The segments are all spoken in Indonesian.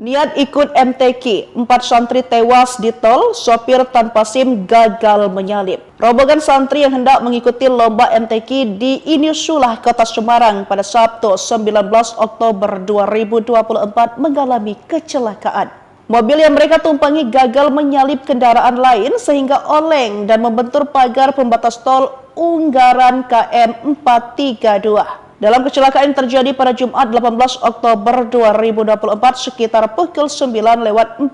Niat ikut MTQ, 4 santri tewas di tol, sopir tanpa SIM gagal menyalip. Rombongan santri yang hendak mengikuti lomba MTQ di Inisulah, Kota Semarang pada Sabtu 19 Oktober 2024 mengalami kecelakaan. Mobil yang mereka tumpangi gagal menyalip kendaraan lain sehingga oleng dan membentur pagar pembatas tol Ungaran KM 432. Dalam kecelakaan yang terjadi pada Jumat 18 Oktober 2024 sekitar pukul 9:45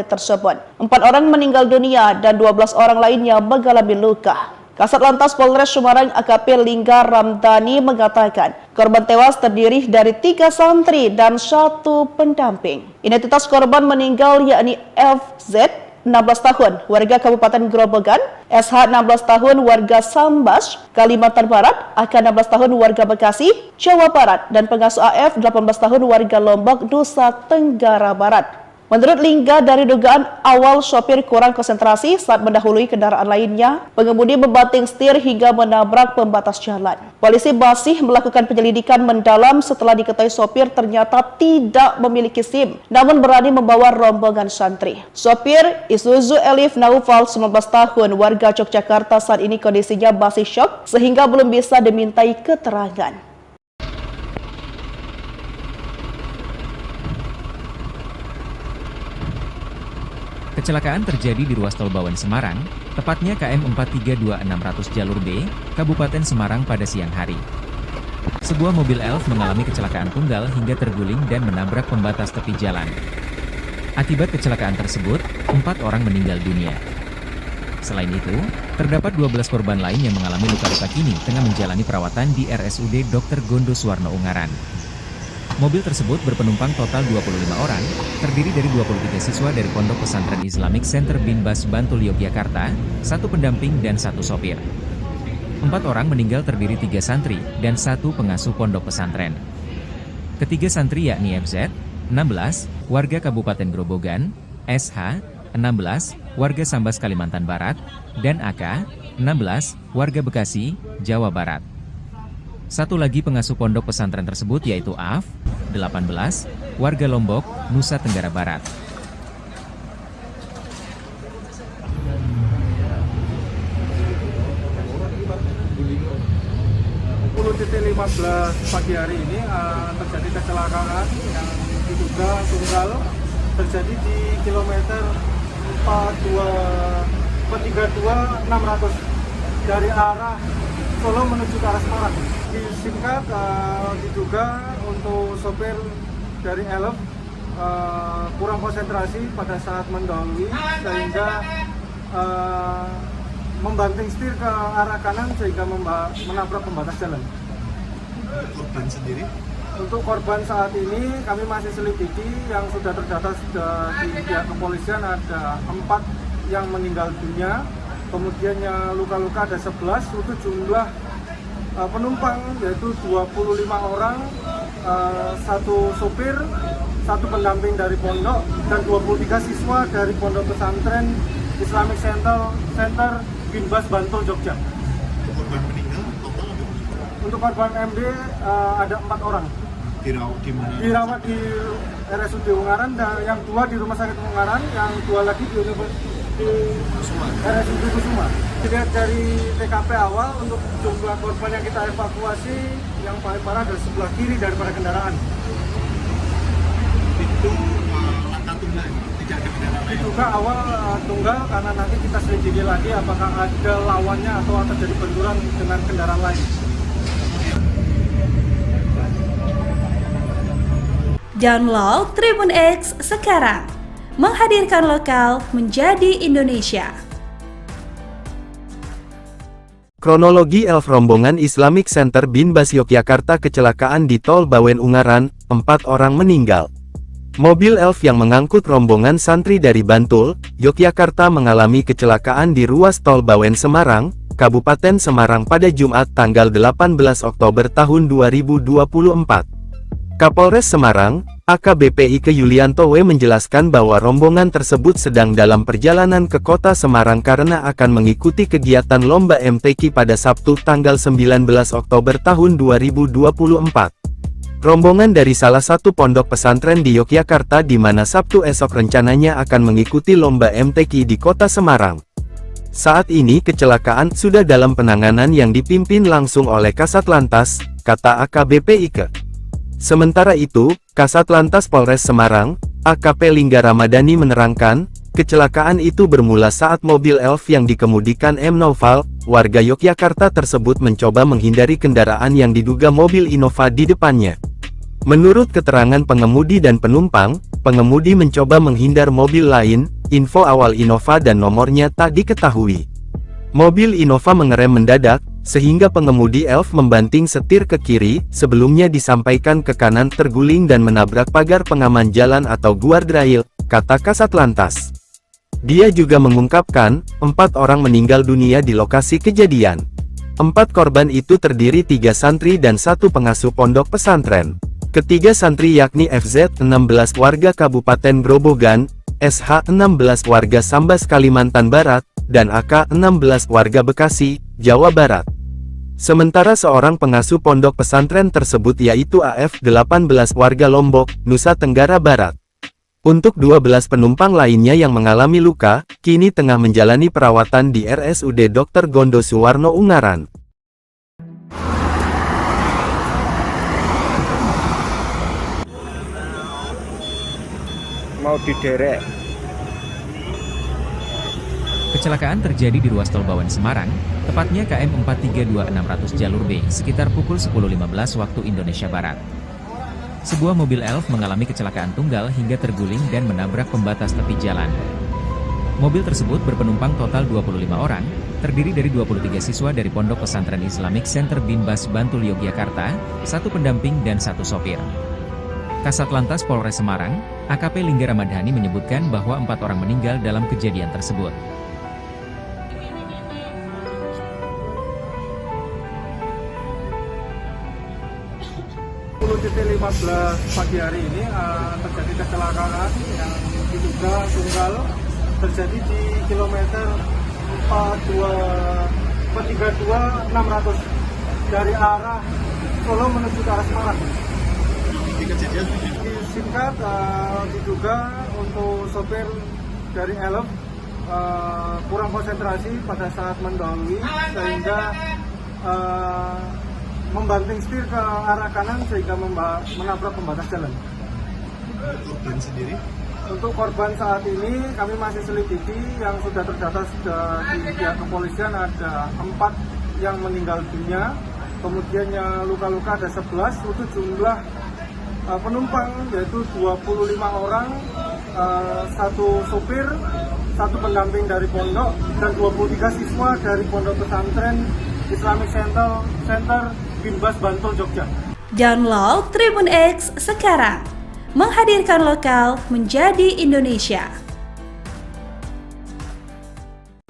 tersebut. 4 orang meninggal dunia dan 12 orang lainnya mengalami luka. Kasat Lantas Polres Semarang AKP Lingga Ramdhani mengatakan korban tewas terdiri dari 3 santri dan 1 pendamping. Identitas korban meninggal yakni FZ 16 tahun, warga Kabupaten Grobogan, SH 16 tahun, warga Sambas, Kalimantan Barat, AK 16 tahun, warga Bekasi, Jawa Barat, dan pengasuh AF 18 tahun, warga Lombok, Nusa Tenggara Barat. Menurut Lingga, dari dugaan awal sopir kurang konsentrasi saat mendahului kendaraan lainnya, pengemudi membanting setir hingga menabrak pembatas jalan. Polisi masih melakukan penyelidikan mendalam setelah diketahui sopir ternyata tidak memiliki SIM, namun berani membawa rombongan santri. Sopir Isuzu Elif Naufal 19 tahun, warga Yogyakarta, saat ini kondisinya masih syok sehingga belum bisa dimintai keterangan. Kecelakaan terjadi di ruas tol Bawen Semarang, tepatnya KM 432600 jalur B, Kabupaten Semarang pada siang hari. Sebuah mobil elf mengalami kecelakaan tunggal hingga terguling dan menabrak pembatas tepi jalan. Akibat kecelakaan tersebut, 4 orang meninggal dunia. Selain itu, terdapat 12 korban lain yang mengalami luka-luka kini tengah menjalani perawatan di RSUD Dr. Gondo Suwarno Ungaran. Mobil tersebut berpenumpang total 25 orang, terdiri dari 23 siswa dari Pondok Pesantren Islamic Center Binbas Bantul Yogyakarta, 1 pendamping dan 1 sopir. 4 orang meninggal terdiri 3 santri dan 1 pengasuh pondok pesantren. Ketiga santri yakni FZ, 16, warga Kabupaten Grobogan, SH, 16, warga Sambas Kalimantan Barat, dan AK, 16, warga Bekasi, Jawa Barat. 1 lagi pengasuh pondok pesantren tersebut yaitu AF, 18, warga Lombok, Nusa Tenggara Barat. Pukul 15 pagi hari ini terjadi kecelakaan yang diduga tunggal terjadi di kilometer 432 dari arah Solo menuju ke arah Semarang. Disingkat, diduga untuk sopir dari Elf kurang konsentrasi pada saat mendahului sehingga membanting setir ke arah kanan sehingga menabrak pembatas jalan. Korban sendiri? Untuk korban saat ini kami masih selidiki, yang sudah terdata di pihak kepolisian ada 4 yang meninggal dunia. Kemudian yang luka-luka ada 11, untuk jumlah penumpang yaitu 25 orang, 1 sopir, 1 pendamping dari pondok, dan 23 siswa dari Pondok Pesantren Islamic Center Binbas Bantul Jogja. Korban meninggal total ada? Untuk korban MD ada 4 orang. Dirawat di mana? Dirawat di RSUD Ungaran, dan yang 2 di Rumah Sakit Ungaran, yang 2 lagi di RSUD Kusuma. Dilihat dari TKP awal, untuk jumlah korban yang kita evakuasi, yang paling parah adalah sebelah kiri daripada kendaraan. Itu laka tunggal, tidak ada kendaraan lain? Diduga awal tunggal, karena nanti kita selidiki lagi apakah ada lawannya atau terjadi benturan dengan kendaraan lain. Download Tribun X sekarang, menghadirkan lokal menjadi Indonesia. Kronologi elf rombongan Islamic Center Binbas Yogyakarta kecelakaan di Tol Bawen Ungaran, 4 orang meninggal. Mobil elf yang mengangkut rombongan santri dari Bantul, Yogyakarta mengalami kecelakaan di ruas Tol Bawen Semarang, Kabupaten Semarang pada Jumat tanggal 18 Oktober tahun 2024. Kapolres Semarang, AKBP Ike Yulianto W menjelaskan bahwa rombongan tersebut sedang dalam perjalanan ke kota Semarang karena akan mengikuti kegiatan lomba MTQ pada Sabtu tanggal 19 Oktober tahun 2024. Rombongan dari salah satu pondok pesantren di Yogyakarta di mana Sabtu esok rencananya akan mengikuti lomba MTQ di kota Semarang. Saat ini kecelakaan sudah dalam penanganan yang dipimpin langsung oleh Kasat Lantas, kata AKBP Ike. Sementara itu, Kasat Lantas Polres Semarang, AKP Lingga Ramadhani menerangkan, kecelakaan itu bermula saat mobil Elf yang dikemudikan M. Noval, warga Yogyakarta tersebut mencoba menghindari kendaraan yang diduga mobil Innova di depannya. Menurut keterangan pengemudi dan penumpang, pengemudi mencoba menghindar mobil lain, info awal Innova dan nomornya tak diketahui. Mobil Innova mengerem mendadak, sehingga pengemudi Elf membanting setir ke kiri, sebelumnya disampaikan ke kanan terguling dan menabrak pagar pengaman jalan atau guardrail, kata Kasat Lantas. Dia juga mengungkapkan, 4 orang meninggal dunia di lokasi kejadian. 4 korban itu terdiri 3 santri dan 1 pengasuh pondok pesantren. Ketiga santri yakni FZ 16 warga Kabupaten Grobogan, SH 16 warga Sambas Kalimantan Barat, dan AK 16 warga Bekasi, Jawa Barat. Sementara seorang pengasuh pondok pesantren tersebut yaitu AF 18 warga Lombok, Nusa Tenggara Barat. Untuk 12 penumpang lainnya yang mengalami luka, kini tengah menjalani perawatan di RSUD Dr. Gondo Suwarno Ungaran. Mau diderek. Kecelakaan terjadi di ruas tol Bawen Semarang, tepatnya KM 432600 jalur B, sekitar pukul 10.15 waktu Indonesia Barat. Sebuah mobil Elf mengalami kecelakaan tunggal hingga terguling dan menabrak pembatas tepi jalan. Mobil tersebut berpenumpang total 25 orang, terdiri dari 23 siswa dari Pondok Pesantren Islamic Center Binbas Bantul Yogyakarta, 1 pendamping dan 1 sopir. Kasat Lantas Polres Semarang, AKP Lingga Ramadhani menyebutkan bahwa 4 orang meninggal dalam kejadian tersebut. Pukul 15 pagi hari ini terjadi kecelakaan yang diduga tunggal terjadi di kilometer 432 600 dari arah Solo menuju ke arah Semarang. Disingkat, diduga untuk sopir dari Elf kurang konsentrasi pada saat mendahului sehingga membanting setir ke arah kanan sehingga menabrak pembatas jalan. Korban sendiri? Untuk korban saat ini kami masih selidiki, yang sudah terdata di pihak kepolisian ada 4 yang meninggal dunia, kemudian yang luka-luka ada 11, untuk jumlah penumpang yaitu 25 orang, 1 sopir, 1 pendamping dari pondok, dan 23 siswa dari Pondok Pesantren Islamic Center Binbas Bantul Jogja. Download Tribun X sekarang, menghadirkan lokal menjadi Indonesia.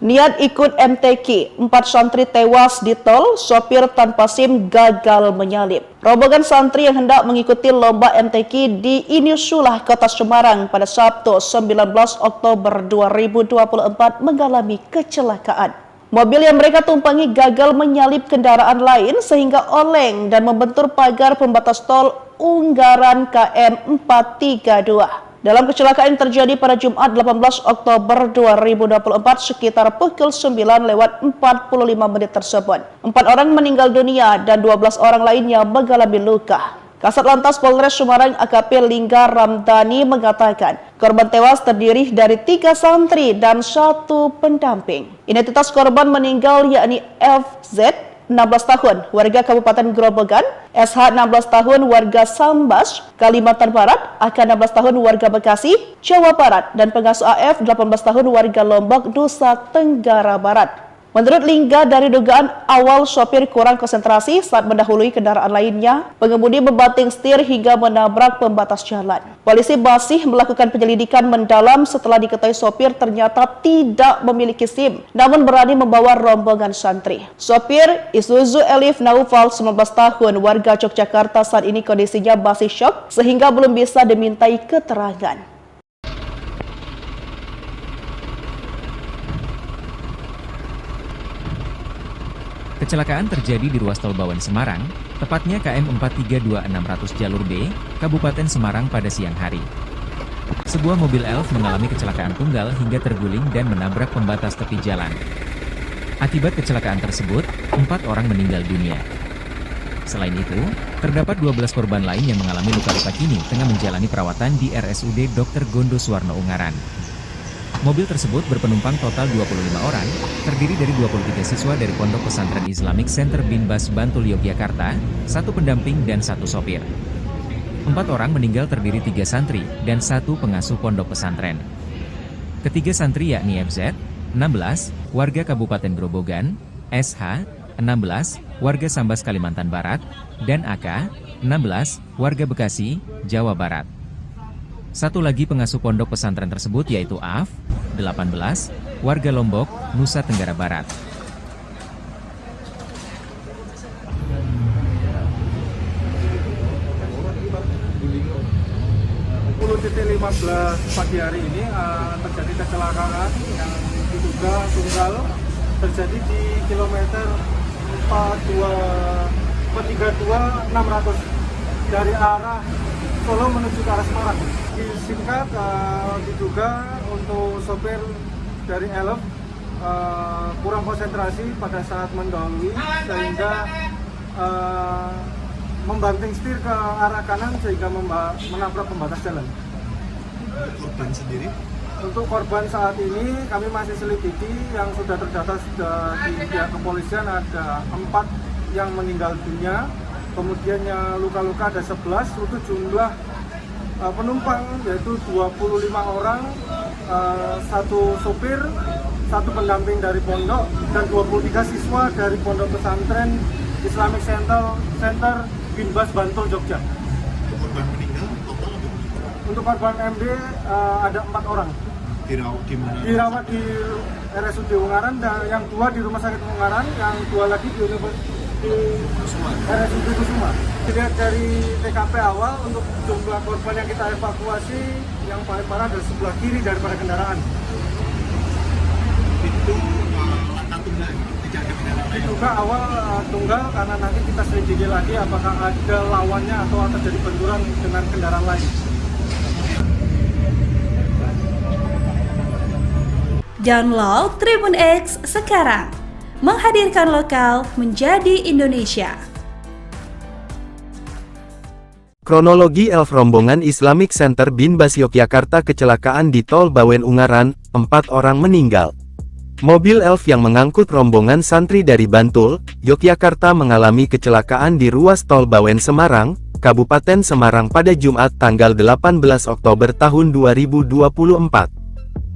Niat ikut MTQ, 4 santri tewas di tol, sopir tanpa SIM gagal menyalip. Rombongan santri yang hendak mengikuti lomba MTQ di Inisulah, Kota Semarang pada Sabtu 19 Oktober 2024 mengalami kecelakaan. Mobil yang mereka tumpangi gagal menyalip kendaraan lain sehingga oleng dan membentur pagar pembatas tol Ungaran KM 432. Dalam kecelakaan yang terjadi pada Jumat 18 Oktober 2024 sekitar pukul 9:45 tersebut. 4 orang meninggal dunia dan 12 orang lainnya mengalami luka. Kasat Lantas Polres Semarang AKP Lingga Ramadhani mengatakan, korban tewas terdiri dari 3 santri dan 1 pendamping. Identitas korban meninggal yakni FZ 16 tahun, warga Kabupaten Grobogan, SH 16 tahun, warga Sambas, Kalimantan Barat, AK 16 tahun, warga Bekasi, Jawa Barat, dan pengasuh AF 18 tahun, warga Lombok, Nusa Tenggara Barat. Menurut Lingga, dari dugaan awal sopir kurang konsentrasi saat mendahului kendaraan lainnya, pengemudi membanting setir hingga menabrak pembatas jalan. Polisi masih melakukan penyelidikan mendalam setelah diketahui sopir ternyata tidak memiliki SIM, namun berani membawa rombongan santri. Sopir Isuzu Elif Naufal 19 tahun, warga Yogyakarta, saat ini kondisinya masih syok sehingga belum bisa dimintai keterangan. Kecelakaan terjadi di ruas tol Bawen Semarang, tepatnya KM 432600 jalur B, Kabupaten Semarang pada siang hari. Sebuah mobil elf mengalami kecelakaan tunggal hingga terguling dan menabrak pembatas tepi jalan. Akibat kecelakaan tersebut, 4 orang meninggal dunia. Selain itu, terdapat 12 korban lain yang mengalami luka-luka kini tengah menjalani perawatan di RSUD Dr. Gondo Suwarno Ungaran. Mobil tersebut berpenumpang total 25 orang, terdiri dari 23 siswa dari Pondok Pesantren Islamic Center Binbas Bantul Yogyakarta, 1 pendamping dan 1 sopir. 4 orang meninggal terdiri 3 santri dan 1 pengasuh pondok pesantren. Ketiga santri yakni FZ, 16, warga Kabupaten Grobogan, SH, 16, warga Sambas Kalimantan Barat, dan AK, 16, warga Bekasi, Jawa Barat. 1 lagi pengasuh pondok pesantren tersebut yaitu AF, 18, warga Lombok, Nusa Tenggara Barat. Pukul 15 pagi hari ini terjadi kecelakaan yang diduga tunggal terjadi di kilometer 432-600 dari arah Solo menuju ke arah Semarang. Disingkat, diduga untuk sopir dari elf kurang konsentrasi pada saat mendahului sehingga membanting setir ke arah kanan sehingga menabrak pembatas jalan. Korban sendiri? Untuk korban saat ini kami masih selidiki, yang sudah terdata di pihak kepolisian ada 4 yang meninggal dunia, kemudian yang luka-luka ada 11, untuk jumlah penumpang yaitu 25 orang, 1 sopir, 1 pendamping dari pondok, dan 23 siswa dari Pondok Pesantren Islamic Center Binbas Bantul Jogja. Untuk korban meninggal total ada berapa? Untuk korban MB ada 4 orang. Dirawat di mana? Dirawat di RSUD Ungaran, dan yang 2 di Rumah Sakit Ungaran, yang 2 lagi di RSUD Kusuma. Dilihat dari TKP awal, untuk jumlah korban yang kita evakuasi, yang paling parah dari sebelah kiri daripada kendaraan. Itu lantaran tunggal, tidak ada kendaraan lain. Diduga awal tunggal, karena nanti kita selidiki lagi apakah ada lawannya atau terjadi benturan dengan kendaraan lain. Download Tribun X sekarang, menghadirkan lokal menjadi Indonesia. Kronologi elf rombongan Islamic Center Binbas Yogyakarta kecelakaan di Tol Bawen Ungaran, 4 orang meninggal. Mobil elf yang mengangkut rombongan santri dari Bantul, Yogyakarta mengalami kecelakaan di ruas Tol Bawen Semarang, Kabupaten Semarang pada Jumat tanggal 18 Oktober tahun 2024.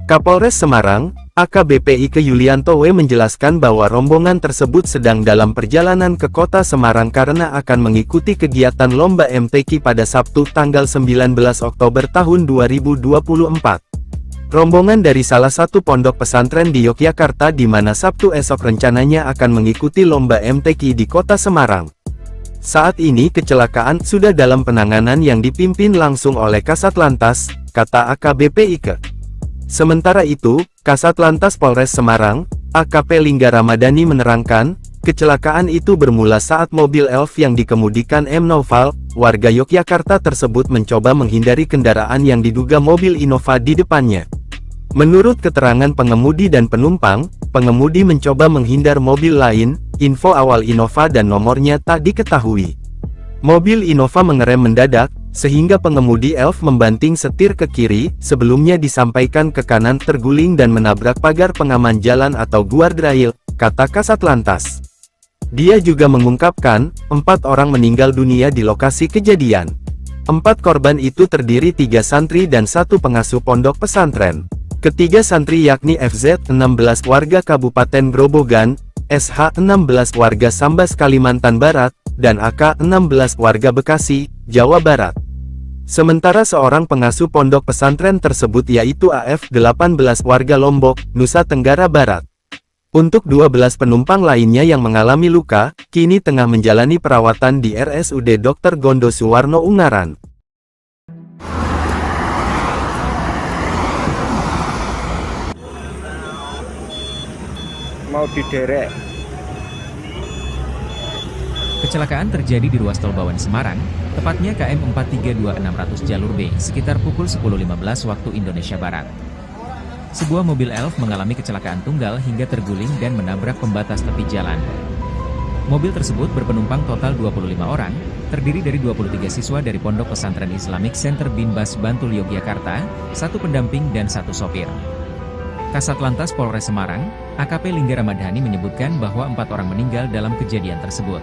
Kapolres Semarang, AKBP Ike Yulianto W menjelaskan bahwa rombongan tersebut sedang dalam perjalanan ke kota Semarang karena akan mengikuti kegiatan lomba MTQ pada Sabtu tanggal 19 Oktober tahun 2024. Rombongan dari salah satu pondok pesantren di Yogyakarta di mana Sabtu esok rencananya akan mengikuti lomba MTQ di kota Semarang. Saat ini kecelakaan sudah dalam penanganan yang dipimpin langsung oleh Kasat Lantas, kata AKBP Ike. Sementara itu, Kasat Lantas Polres Semarang, AKP Lingga Ramadhani menerangkan, kecelakaan itu bermula saat mobil elf yang dikemudikan M. Noval, warga Yogyakarta tersebut mencoba menghindari kendaraan yang diduga mobil Innova di depannya. Menurut keterangan pengemudi dan penumpang, pengemudi mencoba menghindar mobil lain, info awal Innova dan nomornya tak diketahui. Mobil Innova mengerem mendadak, sehingga pengemudi elf membanting setir ke kiri, sebelumnya disampaikan ke kanan terguling dan menabrak pagar pengaman jalan atau guardrail, kata Kasat Lantas. Dia juga mengungkapkan, 4 orang meninggal dunia di lokasi kejadian. 4 korban itu terdiri 3 santri dan 1 pengasuh pondok pesantren. Ketiga santri yakni FZ, 16 warga Kabupaten Grobogan, SH, 16 warga Sambas Kalimantan Barat, dan AK, 16 warga Bekasi, Jawa Barat. Sementara seorang pengasuh pondok pesantren tersebut yaitu AF, 18 warga Lombok, Nusa Tenggara Barat. Untuk 12 penumpang lainnya yang mengalami luka, kini tengah menjalani perawatan di RSUD Dr. Gondo Suwarno Ungaran. Mau diderek. Kecelakaan terjadi di ruas tol Bawen Semarang, tepatnya KM 432600 jalur B, sekitar pukul 10.15 waktu Indonesia Barat. Sebuah mobil elf mengalami kecelakaan tunggal hingga terguling dan menabrak pembatas tepi jalan. Mobil tersebut berpenumpang total 25 orang, terdiri dari 23 siswa dari Pondok Pesantren Islamic Center Binbas Bantul Yogyakarta, 1 pendamping dan 1 sopir. Kasat Lantas Polres Semarang, AKP Lingga Ramadhani menyebutkan bahwa 4 orang meninggal dalam kejadian tersebut.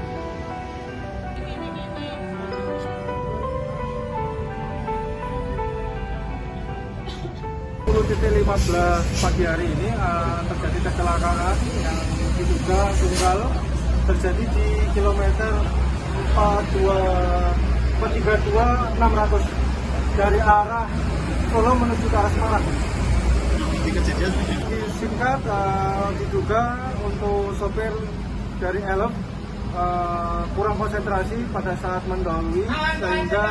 10.15 pagi hari ini terjadi kecelakaan yang diduga tunggal terjadi di kilometer 432 600 dari arah Solo menuju ke arah Semarang. Disingkat diduga untuk sopir dari elf kurang konsentrasi pada saat mendahului sehingga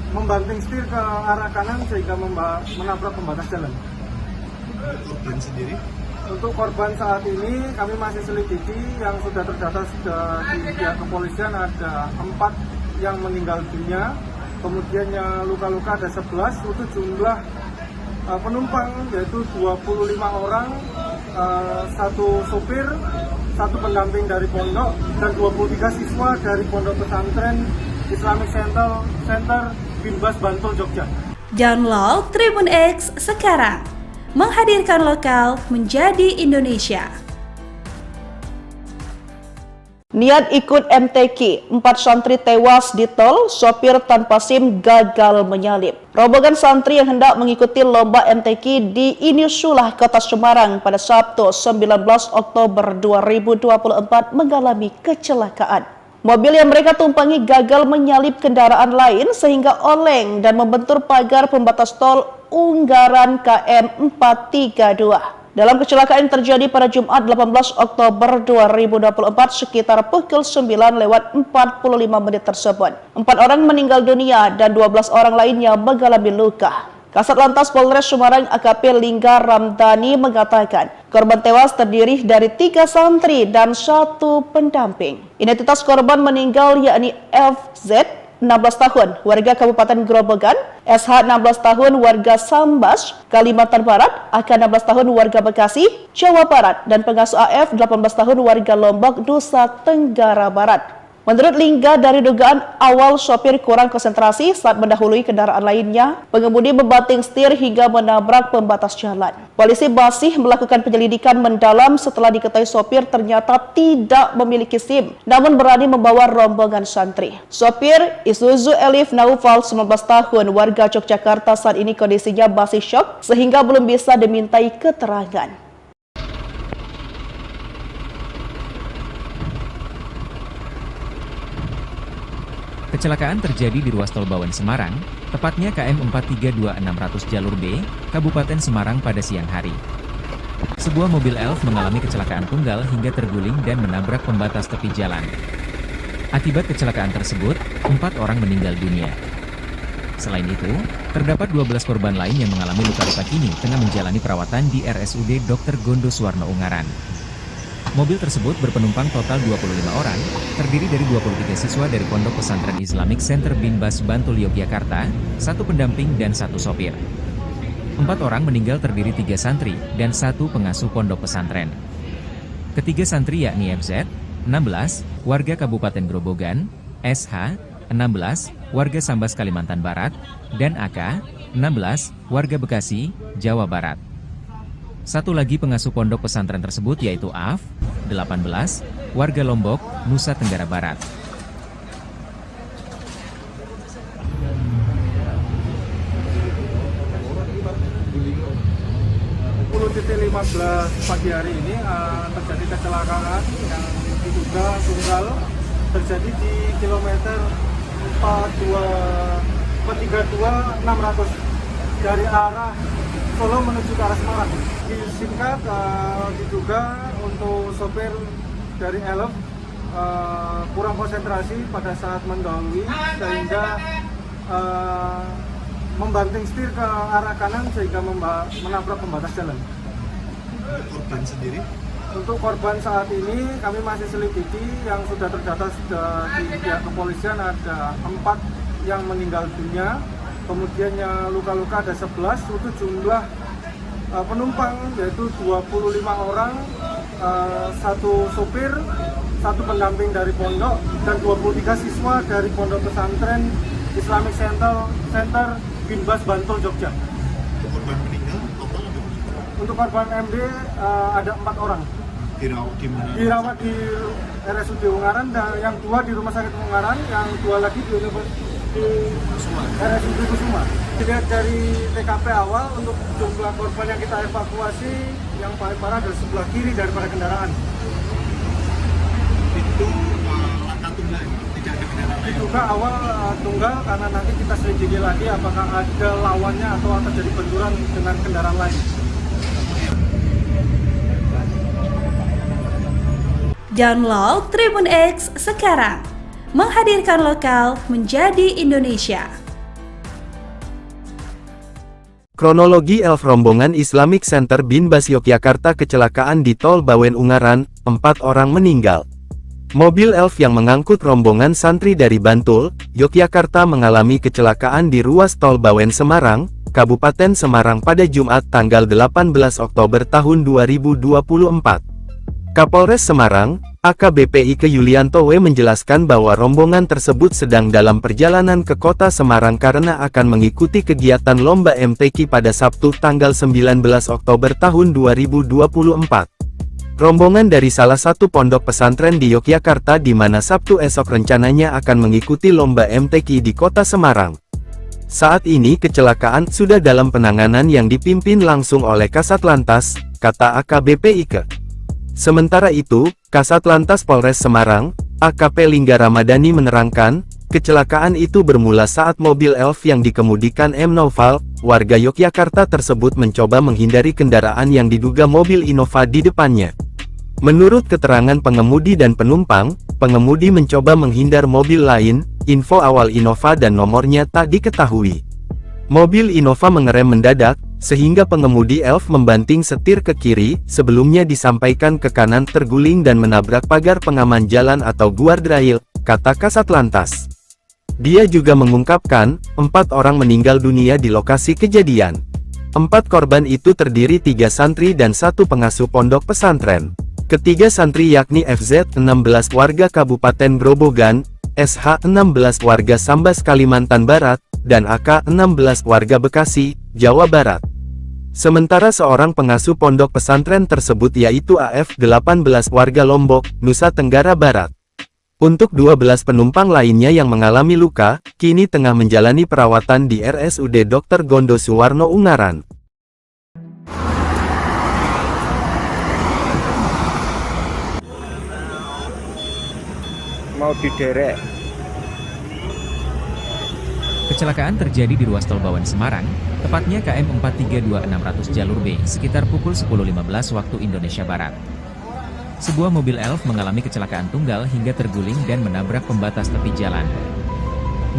membanting setir ke arah kanan sehingga menabrak pembatas jalan. Korban sendiri? Untuk korban saat ini kami masih selidiki, yang sudah terdata di pihak kepolisian ada 4 yang meninggal dunia, kemudian yang luka-luka ada 11, untuk jumlah penumpang yaitu 25 orang, 1 supir, 1 pendamping dari pondok, dan 23 siswa dari Pondok Pesantren Islamic Center Binbas Bantul Jogja. Download Tribun X sekarang, menghadirkan lokal menjadi Indonesia. Niat ikut MTQ, 4 santri tewas di tol, sopir tanpa SIM gagal menyalip. Rombongan santri yang hendak mengikuti lomba MTQ di Inisulah, Kota Semarang pada Sabtu 19 Oktober 2024 mengalami kecelakaan. Mobil yang mereka tumpangi gagal menyalip kendaraan lain sehingga oleng dan membentur pagar pembatas tol Unggaran KM 432. Dalam kecelakaan yang terjadi pada Jumat 18 Oktober 2024 sekitar pukul 9:45 tersebut, 4 orang meninggal dunia dan 12 orang lainnya mengalami luka. Kasat Lantas Polres Semarang AKP Lingga Ramadhani mengatakan korban tewas terdiri dari 3 santri dan 1 pendamping. Identitas korban meninggal yakni FZ 16 tahun warga Kabupaten Grobogan, SH 16 tahun warga Sambas, Kalimantan Barat, AK 16 tahun warga Bekasi, Jawa Barat, dan pengasuh AF 18 tahun warga Lombok, Nusa Tenggara Barat. Menurut Lingga, dari dugaan awal sopir kurang konsentrasi saat mendahului kendaraan lainnya, pengemudi membanting setir hingga menabrak pembatas jalan. Polisi masih melakukan penyelidikan mendalam setelah diketahui sopir ternyata tidak memiliki SIM, namun berani membawa rombongan santri. Sopir Isuzu Elif Naufal 19 tahun warga Yogyakarta saat ini kondisinya masih syok sehingga belum bisa dimintai keterangan. Kecelakaan terjadi di ruas tol Bawen Semarang, tepatnya KM 432600 jalur B, Kabupaten Semarang pada siang hari. Sebuah mobil elf mengalami kecelakaan tunggal hingga terguling dan menabrak pembatas tepi jalan. Akibat kecelakaan tersebut, 4 orang meninggal dunia. Selain itu, terdapat 12 korban lain yang mengalami luka-luka kini tengah menjalani perawatan di RSUD Dr. Gondo Suwarno Ungaran. Mobil tersebut berpenumpang total 25 orang, terdiri dari 23 siswa dari Pondok Pesantren Islamic Center Binbas Bantul Yogyakarta, 1 pendamping dan 1 sopir. 4 orang meninggal terdiri 3 santri dan 1 pengasuh pondok pesantren. Ketiga santri yakni FZ, 16, warga Kabupaten Grobogan, SH, 16, warga Sambas Kalimantan Barat, dan AK, 16, warga Bekasi, Jawa Barat. 1 lagi pengasuh pondok pesantren tersebut yaitu AF, 18, warga Lombok, Nusa Tenggara Barat. Pukul 10.15 pagi hari ini terjadi kecelakaan yang diduga tunggal terjadi di kilometer 432 600 dari arah Solo menuju ke arah Semarang. Disingkat diduga untuk sopir dari elf kurang konsentrasi pada saat mendahului sehingga membanting setir ke arah kanan sehingga menabrak pembatas jalan. Korban sendiri? Untuk korban saat ini kami masih selidiki, yang sudah terdata di pihak kepolisian ada 4 yang meninggal dunia, kemudian yang luka-luka ada 11, untuk jumlah penumpang yaitu 25 orang, 1 sopir, 1 pendamping dari pondok, dan 23 siswa dari Pondok Pesantren Islamic Center Binbas Bantul, Jogja. Untuk korban meninggal total ada berapa? Untuk korban MD ada 4 orang. Dirawat di mana? Dirawat di RSUD Ungaran, dan yang 2 di Rumah Sakit Ungaran, yang 2 lagi di RSUD Kusuma. Dilihat dari TKP awal, untuk jumlah korban yang kita evakuasi, yang paling parah adalah sebelah kiri daripada kendaraan. Itu laka tunggal, tidak ada kendaraan lain. Diduga awal tunggal, karena nanti kita selidiki lagi apakah ada lawannya atau terjadi benturan dengan kendaraan lain. Download Tribun X sekarang, menghadirkan lokal menjadi Indonesia. Kronologi Elf rombongan Islamic Center Binbas Yogyakarta kecelakaan di Tol Bawen Ungaran, 4 orang meninggal. Mobil Elf yang mengangkut rombongan santri dari Bantul, Yogyakarta mengalami kecelakaan di ruas Tol Bawen Semarang, Kabupaten Semarang pada Jumat tanggal 18 Oktober tahun 2024. Kapolres Semarang, AKBP Ike Yulianto W menjelaskan bahwa rombongan tersebut sedang dalam perjalanan ke kota Semarang karena akan mengikuti kegiatan lomba MTQ pada Sabtu tanggal 19 Oktober tahun 2024. Rombongan dari salah satu pondok pesantren di Yogyakarta di mana Sabtu esok rencananya akan mengikuti lomba MTQ di kota Semarang. Saat ini kecelakaan sudah dalam penanganan yang dipimpin langsung oleh Kasat Lantas, kata AKBP Ike. Sementara itu, Kasat Lantas Polres Semarang, AKP Lingga Ramadhani menerangkan, kecelakaan itu bermula saat mobil Elf yang dikemudikan M. Noval, warga Yogyakarta tersebut mencoba menghindari kendaraan yang diduga mobil Innova di depannya. Menurut keterangan pengemudi dan penumpang, pengemudi mencoba menghindar mobil lain, info awal Innova dan nomornya tak diketahui. Mobil Innova mengerem mendadak, sehingga pengemudi Elf membanting setir ke kiri, sebelumnya disampaikan ke kanan terguling dan menabrak pagar pengaman jalan atau guardrail, kata Kasat Lantas. Dia juga mengungkapkan, 4 orang meninggal dunia di lokasi kejadian. 4 korban itu terdiri 3 santri dan 1 pengasuh pondok pesantren. Ketiga santri yakni FZ 16 warga Kabupaten Grobogan, SH 16 warga Sambas Kalimantan Barat, dan AK 16 warga Bekasi, Jawa Barat. Sementara seorang pengasuh pondok pesantren tersebut yaitu AF 18 warga Lombok, Nusa Tenggara Barat. Untuk 12 penumpang lainnya yang mengalami luka, kini tengah menjalani perawatan di RSUD Dr. Gondo Suwarno Ungaran. Mau diderek. Kecelakaan terjadi di ruas Tol Bawen Semarang, tepatnya KM 432600 jalur B, sekitar pukul 10.15 waktu Indonesia Barat. Sebuah mobil Elf mengalami kecelakaan tunggal hingga terguling dan menabrak pembatas tepi jalan.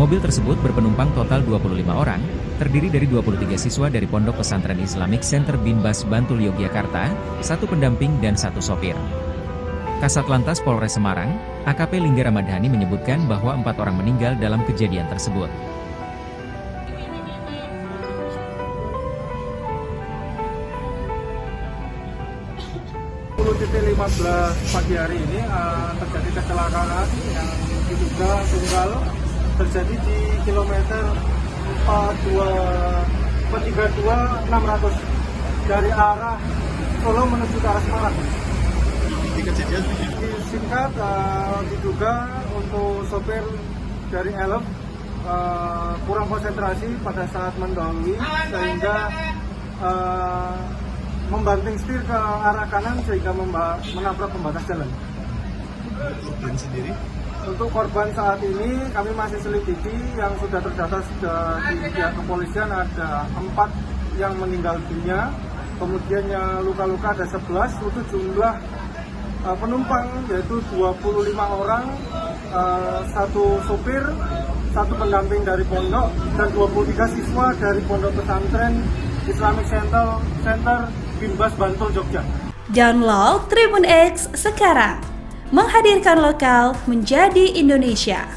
Mobil tersebut berpenumpang total 25 orang, terdiri dari 23 siswa dari Pondok Pesantren Islamic Center Binbas Bantul Yogyakarta, 1 pendamping dan 1 sopir. Kasat Lantas Polres Semarang, AKP Lingga Ramadhani menyebutkan bahwa 4 orang meninggal dalam kejadian tersebut. Pukul 15 pagi hari ini terjadi kecelakaan yang diduga tunggal terjadi di kilometer 432 600 dari arah Solo menuju ke arah Semarang. Kejadian Singkat, diduga untuk sopir dari Elf kurang konsentrasi pada saat mendahului sehingga membanting setir ke arah kanan sehingga menabrak pembatas jalan. korban sendiri? Untuk korban saat ini kami masih selidiki, yang sudah terdata di pihak kepolisian ada 4 yang meninggal dunia, kemudian yang luka-luka ada 11, untuk jumlah penumpang yaitu 25 orang, 1 sopir, 1 pendamping dari pondok, dan 23 siswa dari Pondok Pesantren Islamic Center Binbas Bantul, Jogja. Download Tribun X sekarang, menghadirkan lokal menjadi Indonesia.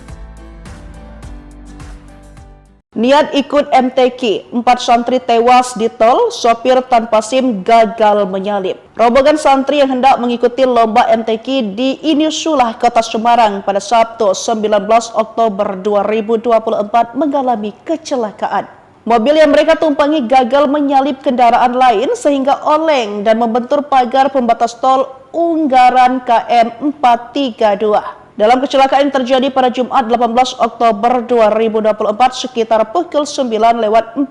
Niat ikut MTQ, 4 santri tewas di tol, sopir tanpa SIM gagal menyalip. Rombongan santri yang hendak mengikuti lomba MTQ di Inisulah, Kota Semarang pada Sabtu 19 Oktober 2024 mengalami kecelakaan. Mobil yang mereka tumpangi gagal menyalip kendaraan lain sehingga oleng dan membentur pagar pembatas tol Ungaran KM 432. Dalam kecelakaan yang terjadi pada Jumat 18 Oktober 2024 sekitar pukul 9:45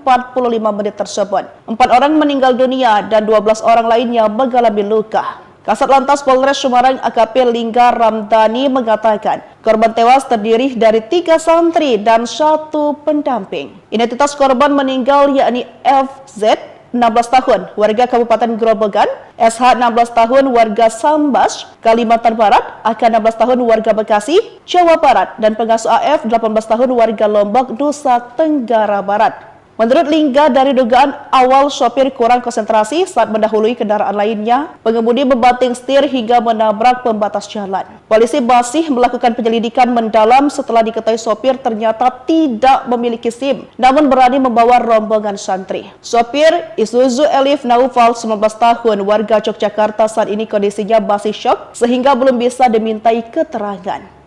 tersebut. 4 orang meninggal dunia dan 12 orang lainnya mengalami luka. Kasat Lantas Polres Semarang AKP Lingga Ramdhani mengatakan, korban tewas terdiri dari 3 santri dan 1 pendamping. Identitas korban meninggal yakni FZ, 16 tahun, warga Kabupaten Grobogan, SH 16 tahun, warga Sambas, Kalimantan Barat, AK 16 tahun, warga Bekasi, Jawa Barat, dan pengasuh AF 18 tahun, warga Lombok, Nusa Tenggara Barat. Menurut Lingga, dari dugaan awal sopir kurang konsentrasi saat mendahului kendaraan lainnya, pengemudi membanting setir hingga menabrak pembatas jalan. Polisi masih melakukan penyelidikan mendalam setelah diketahui sopir ternyata tidak memiliki SIM, namun berani membawa rombongan santri. Sopir Isuzu Elif Naufal, 19 tahun, warga Yogyakarta, saat ini kondisinya masih syok sehingga belum bisa dimintai keterangan.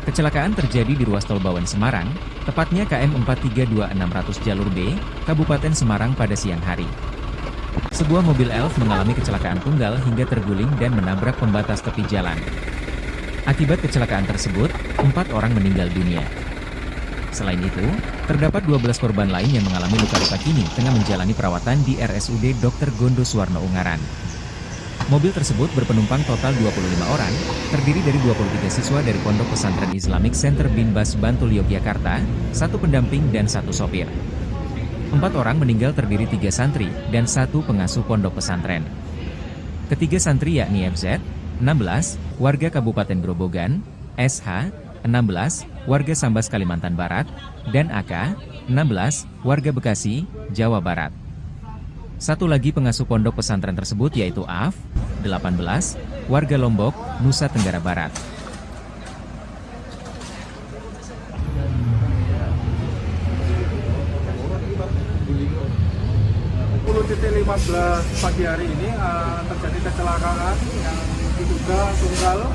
Kecelakaan terjadi di ruas tol Bawen Semarang, tepatnya KM 432600 jalur B, Kabupaten Semarang pada siang hari. Sebuah mobil elf mengalami kecelakaan tunggal hingga terguling dan menabrak pembatas tepi jalan. Akibat kecelakaan tersebut, 4 orang meninggal dunia. Selain itu, terdapat 12 korban lain yang mengalami luka-luka kini tengah menjalani perawatan di RSUD Dr. Gondo Suwarno Ungaran. Mobil tersebut berpenumpang total 25 orang, terdiri dari 23 siswa dari Pondok Pesantren Islamic Center Binbas Bantul Yogyakarta, 1 pendamping dan 1 sopir. 4 orang meninggal terdiri 3 santri dan 1 pengasuh pondok pesantren. Ketiga santri yakni FZ, 16, warga Kabupaten Grobogan, SH, 16, warga Sambas Kalimantan Barat, dan AK, 16, warga Bekasi, Jawa Barat. 1 lagi pengasuh pondok pesantren tersebut yaitu AF, 18, warga Lombok, Nusa Tenggara Barat. Pukul 15 pagi hari ini terjadi kecelakaan yang diduga tunggal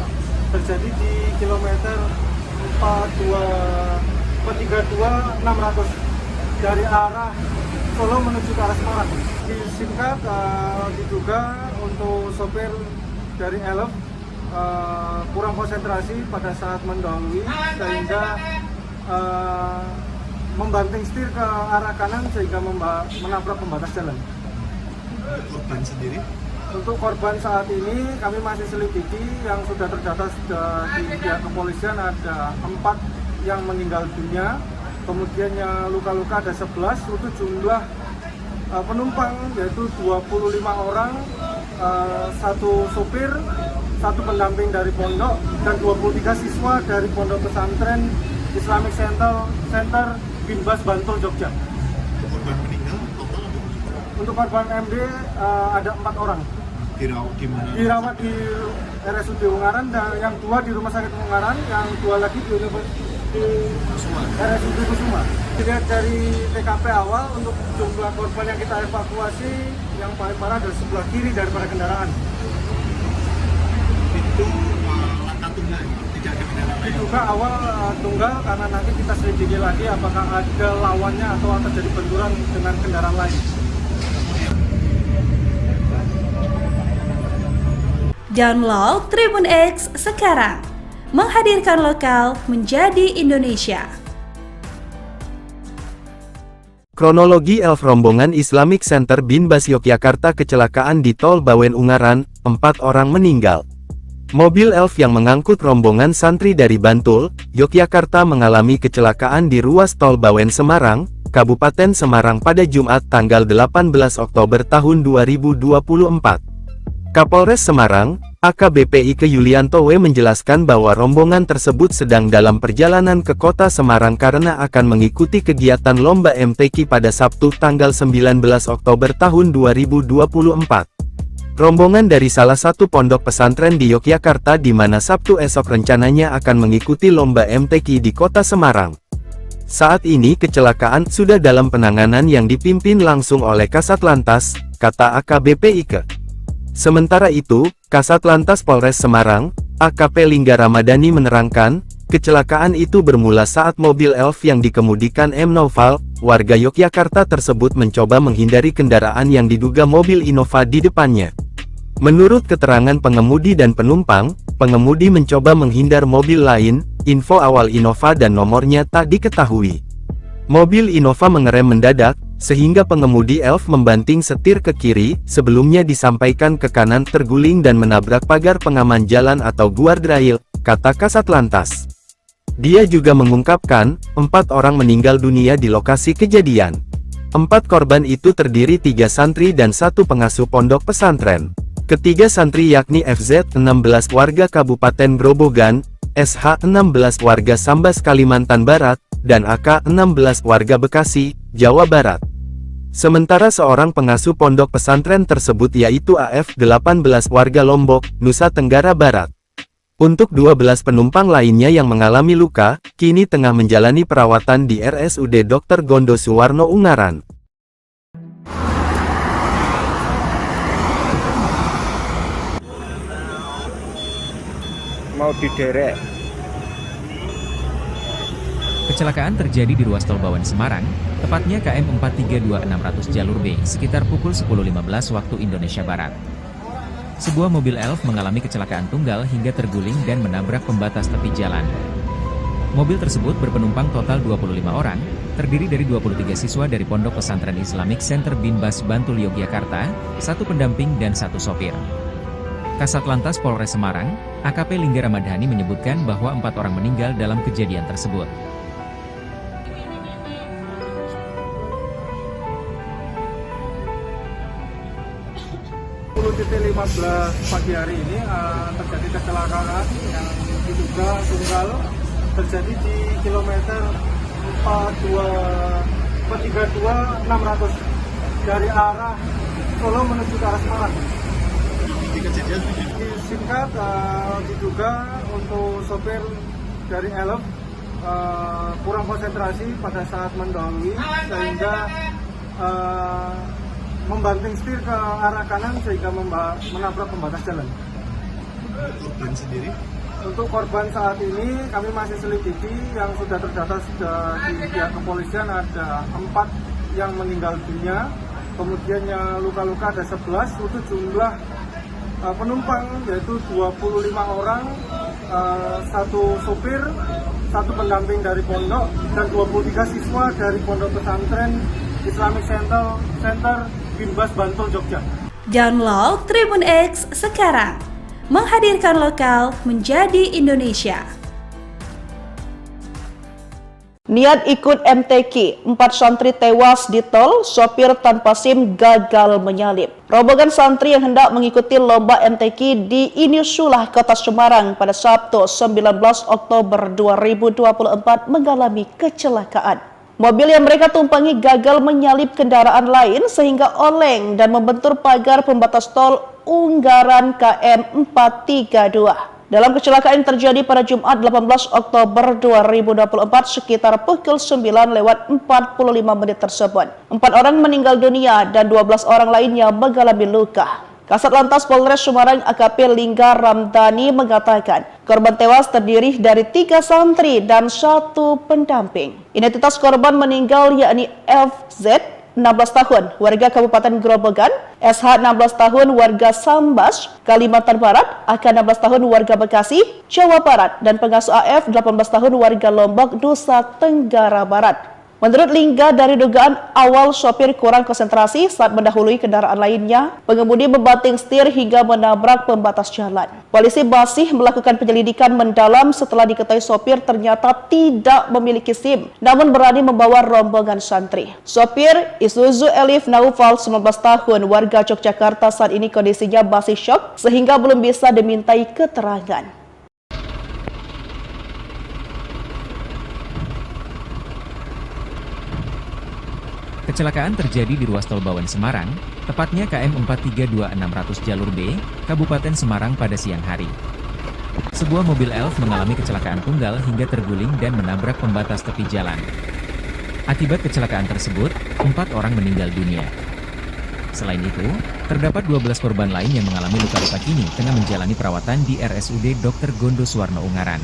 terjadi di kilometer 432 dari arah Solo menuju ke arah Semarang. Disingkat, diduga untuk sopir dari Elf kurang konsentrasi pada saat mendahului sehingga membanting setir ke arah kanan sehingga menabrak pembatas jalan. Korban sendiri? Untuk korban saat ini kami masih selidiki, yang sudah terdata di pihak kepolisian ada 4 yang meninggal dunia. Kemudian yang luka-luka ada 11, untuk jumlah penumpang yaitu 25 orang, 1 sopir, 1 pendamping dari pondok, dan 23 siswa dari Pondok Pesantren Islamic Center Binbas Bantul Jogja. Korban meninggal total? Untuk korban MD ada 4 orang. Dirawat di mana? Dirawat di RSUD Ungaran, dan yang 2 di Rumah Sakit Ungaran, yang 2 lagi di RSUD Kusuma. Dilihat dari TKP awal, untuk jumlah korban yang kita evakuasi, yang paling parah adalah sebelah kiri daripada kendaraan. Itu laka tunggal, tidak ada kendaraan lain? Diduga awal tunggal, karena nanti kita selidiki lagi apakah ada lawannya atau terjadi benturan dengan kendaraan lain. Download Tribun X sekarang, menghadirkan lokal menjadi Indonesia. Kronologi elf rombongan Islamic Center Binbas Yogyakarta kecelakaan di tol Bawen Ungaran, 4 orang meninggal. Mobil elf yang mengangkut rombongan santri dari Bantul, Yogyakarta mengalami kecelakaan di ruas tol Bawen Semarang, Kabupaten Semarang pada Jumat tanggal 18 Oktober tahun 2024. Kapolres Semarang, AKBP Ike Yulianto W menjelaskan bahwa rombongan tersebut sedang dalam perjalanan ke kota Semarang karena akan mengikuti kegiatan lomba MTQ pada Sabtu tanggal 19 Oktober tahun 2024. Rombongan dari salah satu pondok pesantren di Yogyakarta di mana Sabtu esok rencananya akan mengikuti lomba MTQ di kota Semarang. Saat ini kecelakaan sudah dalam penanganan yang dipimpin langsung oleh Kasat Lantas, kata AKBP Ike. Sementara itu, Kasat Lantas Polres Semarang, AKP Lingga Ramadhani menerangkan, kecelakaan itu bermula saat mobil Elf yang dikemudikan M. Noval, warga Yogyakarta tersebut mencoba menghindari kendaraan yang diduga mobil Innova di depannya. Menurut keterangan pengemudi dan penumpang, pengemudi mencoba menghindar mobil lain, info awal Innova dan nomornya tak diketahui. Mobil Innova mengerem mendadak, sehingga pengemudi Elf membanting setir ke kiri, sebelumnya disampaikan ke kanan terguling dan menabrak pagar pengaman jalan atau guardrail, kata Kasat Lantas. Dia juga mengungkapkan, 4 orang meninggal dunia di lokasi kejadian. 4 korban itu terdiri 3 santri dan 1 pengasuh pondok pesantren. Ketiga santri yakni FZ 16 warga Kabupaten Grobogan, SH 16 warga Sambas Kalimantan Barat, dan AK 16 warga Bekasi, Jawa Barat. Sementara seorang pengasuh pondok pesantren tersebut yaitu AF 18 warga Lombok, Nusa Tenggara Barat. Untuk 12 penumpang lainnya yang mengalami luka, kini tengah menjalani perawatan di RSUD Dr. Gondo Suwarno Ungaran. Mau diderek. Kecelakaan terjadi di ruas tol Bawen Semarang, tepatnya KM 432600 jalur B, sekitar pukul 10.15 waktu Indonesia Barat. Sebuah mobil Elf mengalami kecelakaan tunggal hingga terguling dan menabrak pembatas tepi jalan. Mobil tersebut berpenumpang total 25 orang, terdiri dari 23 siswa dari Pondok Pesantren Islamic Center Binbas Bantul Yogyakarta, 1 pendamping dan 1 sopir. Kasat Lantas Polres Semarang, AKP Lingga Ramadhani menyebutkan bahwa 4 orang meninggal dalam kejadian tersebut. Pukul 15 pagi hari ini terjadi kecelakaan yang diduga tunggal terjadi di kilometer 432 600 dari arah Solo menuju ke arah Semarang. Disingkat, diduga untuk sopir dari Elf kurang konsentrasi pada saat mendahului sehingga membanting setir ke arah kanan sehingga menabrak pembatas jalan. Korban sendiri? Untuk korban saat ini kami masih selidiki, yang sudah terdata di pihak kepolisian ada 4 yang meninggal dunia, kemudian yang luka-luka ada 11, untuk jumlah penumpang yaitu 25 orang, 1 sopir, 1 pendamping dari pondok, dan 23 siswa dari Pondok Pesantren Islamic Center Binbas Bantul Jogja. Download Tribun X sekarang, menghadirkan lokal menjadi Indonesia. Niat ikut MTQ, 4 santri tewas di tol, sopir tanpa SIM gagal menyalip. Rombongan santri yang hendak mengikuti lomba MTQ di Inisulah, Kota Semarang pada Sabtu 19 Oktober 2024 mengalami kecelakaan. Mobil yang mereka tumpangi gagal menyalip kendaraan lain sehingga oleng dan membentur pagar pembatas tol Ungaran KM 432. Dalam kecelakaan yang terjadi pada Jumat 18 Oktober 2024 sekitar pukul 9:45 tersebut. 4 orang meninggal dunia dan 12 orang lainnya mengalami luka. Kasat Lantas Polres Semarang AKP Lingga Ramadhani mengatakan, korban tewas terdiri dari 3 santri dan 1 pendamping. Identitas korban meninggal yakni FZ 16 tahun, warga Kabupaten Grobogan, SH 16 tahun, warga Sambas, Kalimantan Barat, AK 16 tahun, warga Bekasi, Jawa Barat, dan pengasuh AF 18 tahun, warga Lombok, Nusa Tenggara Barat. Menurut Lingga, dari dugaan awal sopir kurang konsentrasi saat mendahului kendaraan lainnya, pengemudi membanting setir hingga menabrak pembatas jalan. Polisi masih melakukan penyelidikan mendalam setelah diketahui sopir ternyata tidak memiliki SIM, namun berani membawa rombongan santri. Sopir Isuzu Elif Naufal, 19 tahun, warga Yogyakarta, saat ini kondisinya masih syok sehingga belum bisa dimintai keterangan. Kecelakaan terjadi di ruas tol Bawen Semarang, tepatnya KM 432600 jalur B, Kabupaten Semarang pada siang hari. Sebuah mobil elf mengalami kecelakaan tunggal hingga terguling dan menabrak pembatas tepi jalan. Akibat kecelakaan tersebut, 4 orang meninggal dunia. Selain itu, terdapat 12 korban lain yang mengalami luka-luka kini tengah menjalani perawatan di RSUD Dr. Gondo Suwarno Ungaran.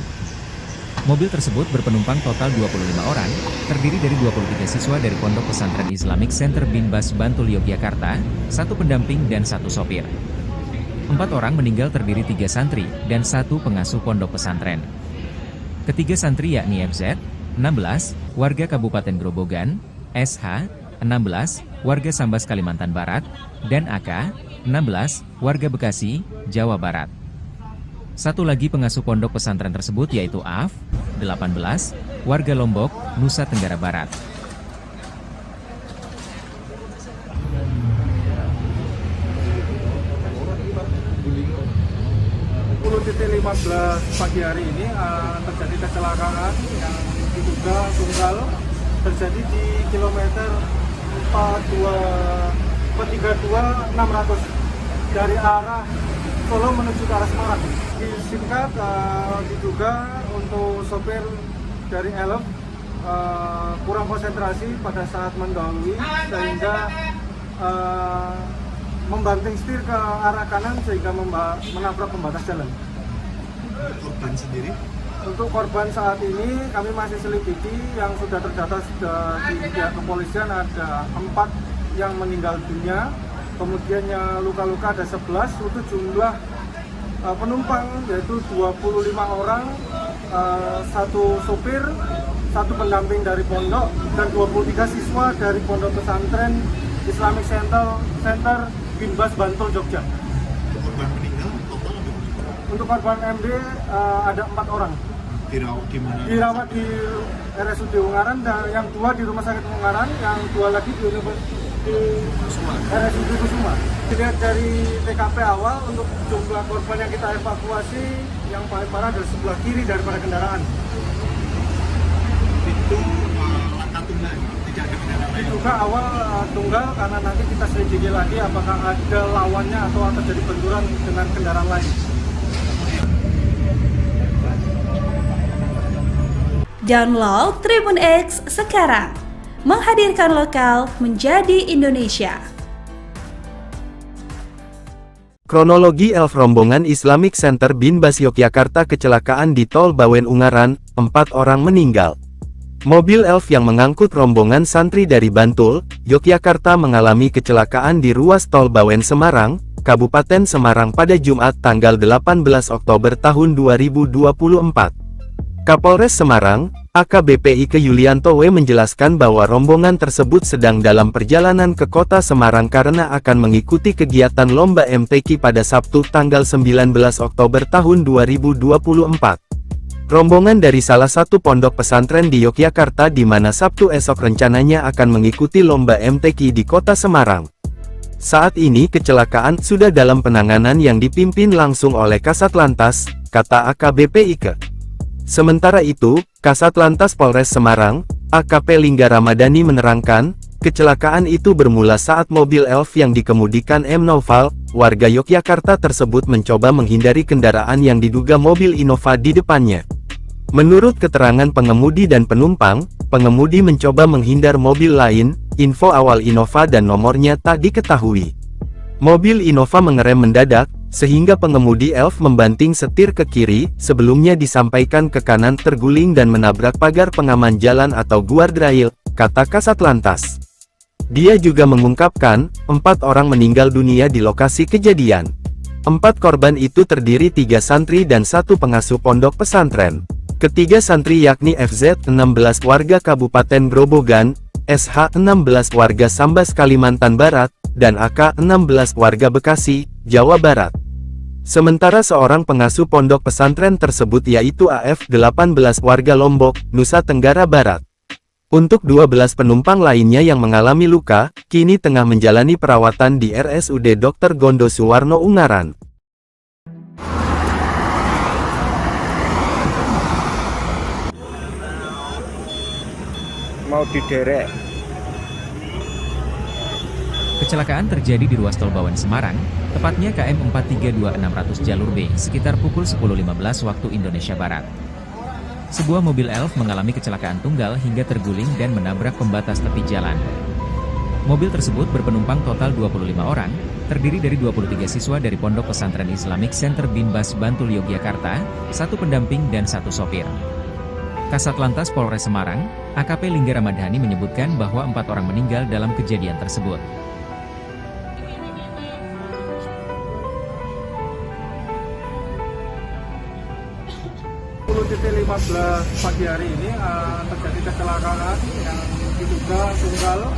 Mobil tersebut berpenumpang total 25 orang, terdiri dari 23 siswa dari Pondok Pesantren Islamic Center Binbas Bantul Yogyakarta, 1 pendamping dan 1 sopir. 4 orang meninggal terdiri 3 santri dan 1 pengasuh pondok pesantren. Ketiga santri yakni FZ, 16, warga Kabupaten Grobogan, SH, 16, warga Sambas Kalimantan Barat, dan AK, 16, warga Bekasi, Jawa Barat. 1 lagi pengasuh pondok pesantren tersebut yaitu AF, 18, warga Lombok, Nusa Tenggara Barat. Pukul 15 pagi hari ini terjadi kecelakaan yang diduga tunggal terjadi di kilometer 432 dari arah Solo menuju ke arah Semarang. Disingkat, diduga untuk sopir dari Elf kurang konsentrasi pada saat mendahului sehingga membanting setir ke arah kanan sehingga menabrak pembatas jalan. Korban sendiri? Untuk korban saat ini kami masih selidiki, yang sudah terdata di pihak kepolisian ada 4 yang meninggal dunia. Kemudian yang luka-luka ada 11, untuk jumlah penumpang yaitu 25 orang, 1 sopir, 1 pendamping dari pondok, dan 23 siswa dari Pondok Pesantren Islamic Center Binbas Bantul Jogja. Korban meninggal total ada berapa? Untuk korban MD ada 4 orang. Dirawat di mana? Dirawat di RSUD Ungaran, dan yang 2 di Rumah Sakit Ungaran, yang 2 lagi di RSUD Kusuma. Dilihat dari TKP awal, untuk jumlah korban yang kita evakuasi, yang paling parah adalah sebelah kiri daripada kendaraan. Itu laka tunggal, tidak ada kendaraan lain. Diduga awal tunggal, karena nanti kita selidiki lagi apakah ada lawannya atau terjadi benturan dengan kendaraan lain. Download Tribun X sekarang, menghadirkan lokal menjadi Indonesia. Kronologi Elf rombongan Islamic Center Binbas Yogyakarta kecelakaan di Tol Bawen Ungaran, 4 orang meninggal. Mobil Elf yang mengangkut rombongan santri dari Bantul, Yogyakarta mengalami kecelakaan di ruas Tol Bawen Semarang, Kabupaten Semarang pada Jumat tanggal 18 Oktober tahun 2024. Kapolres Semarang, AKBP Ike Yulianto W menjelaskan bahwa rombongan tersebut sedang dalam perjalanan ke kota Semarang karena akan mengikuti kegiatan lomba MTQ pada Sabtu tanggal 19 Oktober tahun 2024. Rombongan dari salah satu pondok pesantren di Yogyakarta di mana Sabtu esok rencananya akan mengikuti lomba MTQ di kota Semarang. Saat ini kecelakaan sudah dalam penanganan yang dipimpin langsung oleh Kasat Lantas, kata AKBP Ike. Sementara itu, Kasat Lantas Polres Semarang, AKP Lingga Ramadhani menerangkan, kecelakaan itu bermula saat mobil Elf yang dikemudikan M. Naufal, warga Yogyakarta tersebut mencoba menghindari kendaraan yang diduga mobil Innova di depannya. Menurut keterangan pengemudi dan penumpang, pengemudi mencoba menghindar mobil lain, info awal Innova dan nomornya tak diketahui. Mobil Innova mengerem mendadak, sehingga pengemudi Elf membanting setir ke kiri, sebelumnya disampaikan ke kanan terguling dan menabrak pagar pengaman jalan atau guardrail, kata Kasat Lantas. Dia juga mengungkapkan, 4 orang meninggal dunia di lokasi kejadian. 4 korban itu terdiri 3 santri dan 1 pengasuh pondok pesantren. Ketiga santri yakni FZ 16 warga Kabupaten Grobogan, SH 16 warga Sambas Kalimantan Barat, dan AK 16 warga Bekasi, Jawa Barat. Sementara seorang pengasuh pondok pesantren tersebut yaitu AF 18 warga Lombok, Nusa Tenggara Barat. Untuk 12 penumpang lainnya yang mengalami luka, kini tengah menjalani perawatan di RSUD Dr. Gondo Suwarno Ungaran. Mau diderek. Kecelakaan terjadi di ruas tol Bawen Semarang, tepatnya KM 432600 jalur B, sekitar pukul 10.15 waktu Indonesia Barat. Sebuah mobil elf mengalami kecelakaan tunggal hingga terguling dan menabrak pembatas tepi jalan. Mobil tersebut berpenumpang total 25 orang, terdiri dari 23 siswa dari Pondok Pesantren Islamic Center Binbas Bantul Yogyakarta, 1 pendamping dan 1 sopir. Kasat Lantas Polres Semarang, AKP Lingga Ramadhani menyebutkan bahwa 4 orang meninggal dalam kejadian tersebut. Pukul 15 pagi hari ini terjadi kecelakaan yang diduga tunggal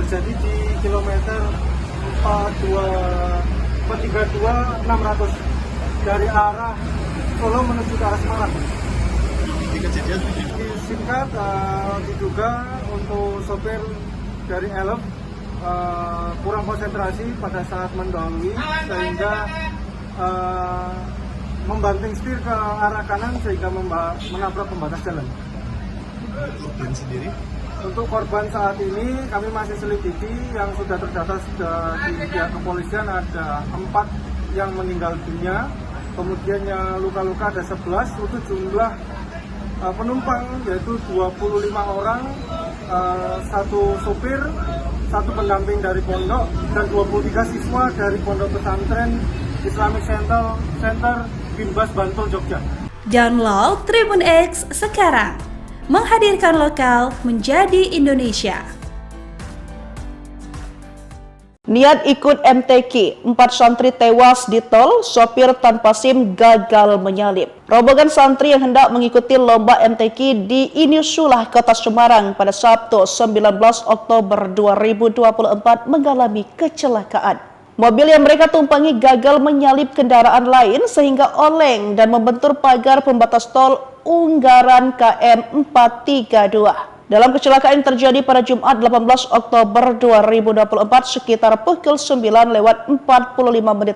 terjadi di kilometer 432 600 dari arah Solo menuju ke arah Semarang. Disingkat diduga untuk sopir dari elf kurang konsentrasi pada saat mendahului sehingga membanting setir ke arah kanan sehingga menabrak pembatas jalan. Korban sendiri? Untuk korban saat ini kami masih selidiki, yang sudah terdata di pihak kepolisian ada 4 yang meninggal dunia, kemudian yang luka-luka ada 11, untuk jumlah penumpang yaitu 25 orang, 1 supir, 1 pendamping dari pondok, dan 23 siswa dari Pondok Pesantren Islamic Center Binbas Bantul Jogja. Download Tribun X sekarang, menghadirkan lokal menjadi Indonesia. Niat ikut MTQ, 4 santri tewas di tol, sopir tanpa SIM gagal menyalip. Rombongan santri yang hendak mengikuti lomba MTQ di Inisulah, Kota Semarang pada Sabtu 19 Oktober 2024 mengalami kecelakaan. Mobil yang mereka tumpangi gagal menyalip kendaraan lain sehingga oleng dan membentur pagar pembatas tol Ungaran KM 432. Dalam kecelakaan yang terjadi pada Jumat 18 Oktober 2024 sekitar pukul 9:45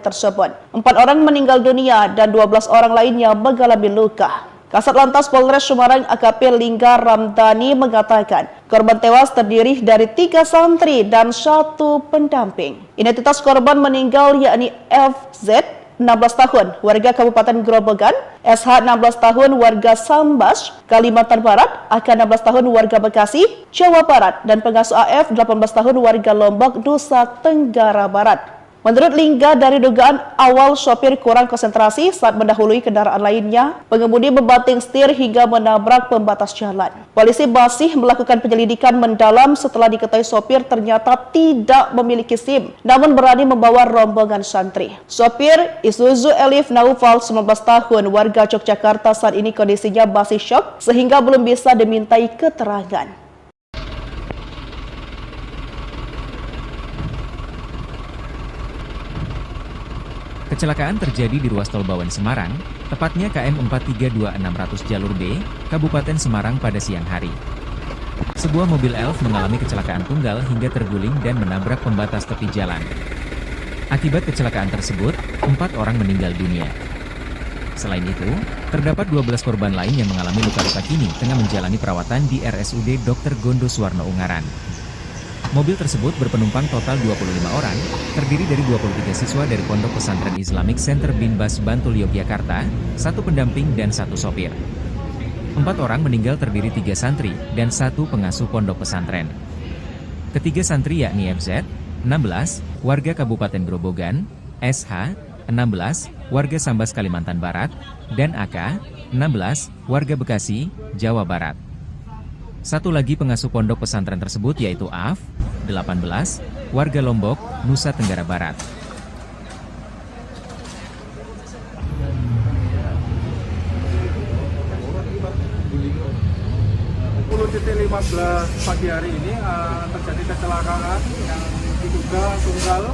tersebut, 4 orang meninggal dunia dan 12 orang lainnya mengalami luka. Kasat Lantas Polres Semarang AKP Lingga Ramadhani mengatakan, korban tewas terdiri dari 3 santri dan 1 pendamping. Identitas korban meninggal yakni FZ 16 tahun, warga Kabupaten Grobogan, SH 16 tahun, warga Sambas, Kalimantan Barat, AK 16 tahun, warga Bekasi, Jawa Barat, dan pengasuh AF 18 tahun, warga Lombok, Nusa Tenggara Barat. Menurut Lingga, dari dugaan awal sopir kurang konsentrasi saat mendahului kendaraan lainnya, pengemudi membanting setir hingga menabrak pembatas jalan. Polisi masih melakukan penyelidikan mendalam setelah diketahui sopir ternyata tidak memiliki SIM, namun berani membawa rombongan santri. Sopir Isuzu Elif Naufal 19 tahun, warga Yogyakarta, saat ini kondisinya masih syok sehingga belum bisa dimintai keterangan. Kecelakaan terjadi di ruas tol Bawen Semarang, tepatnya KM 432600 jalur B, Kabupaten Semarang pada siang hari. Sebuah mobil elf mengalami kecelakaan tunggal hingga terguling dan menabrak pembatas tepi jalan. Akibat kecelakaan tersebut, 4 orang meninggal dunia. Selain itu, terdapat 12 korban lain yang mengalami luka-luka kini tengah menjalani perawatan di RSUD Dr. Gondo Suwarno Ungaran. Mobil tersebut berpenumpang total 25 orang, terdiri dari 23 siswa dari Pondok Pesantren Islamic Center Binbas Bantul Yogyakarta, 1 pendamping dan 1 sopir. 4 orang meninggal terdiri 3 santri dan 1 pengasuh pondok pesantren. Ketiga santri yakni FZ, 16, warga Kabupaten Grobogan, SH, 16, warga Sambas Kalimantan Barat, dan AK, 16, warga Bekasi, Jawa Barat. 1 lagi pengasuh pondok pesantren tersebut yaitu AF, 18, warga Lombok, Nusa Tenggara Barat. 15 pagi hari ini terjadi kecelakaan yang diduga tunggal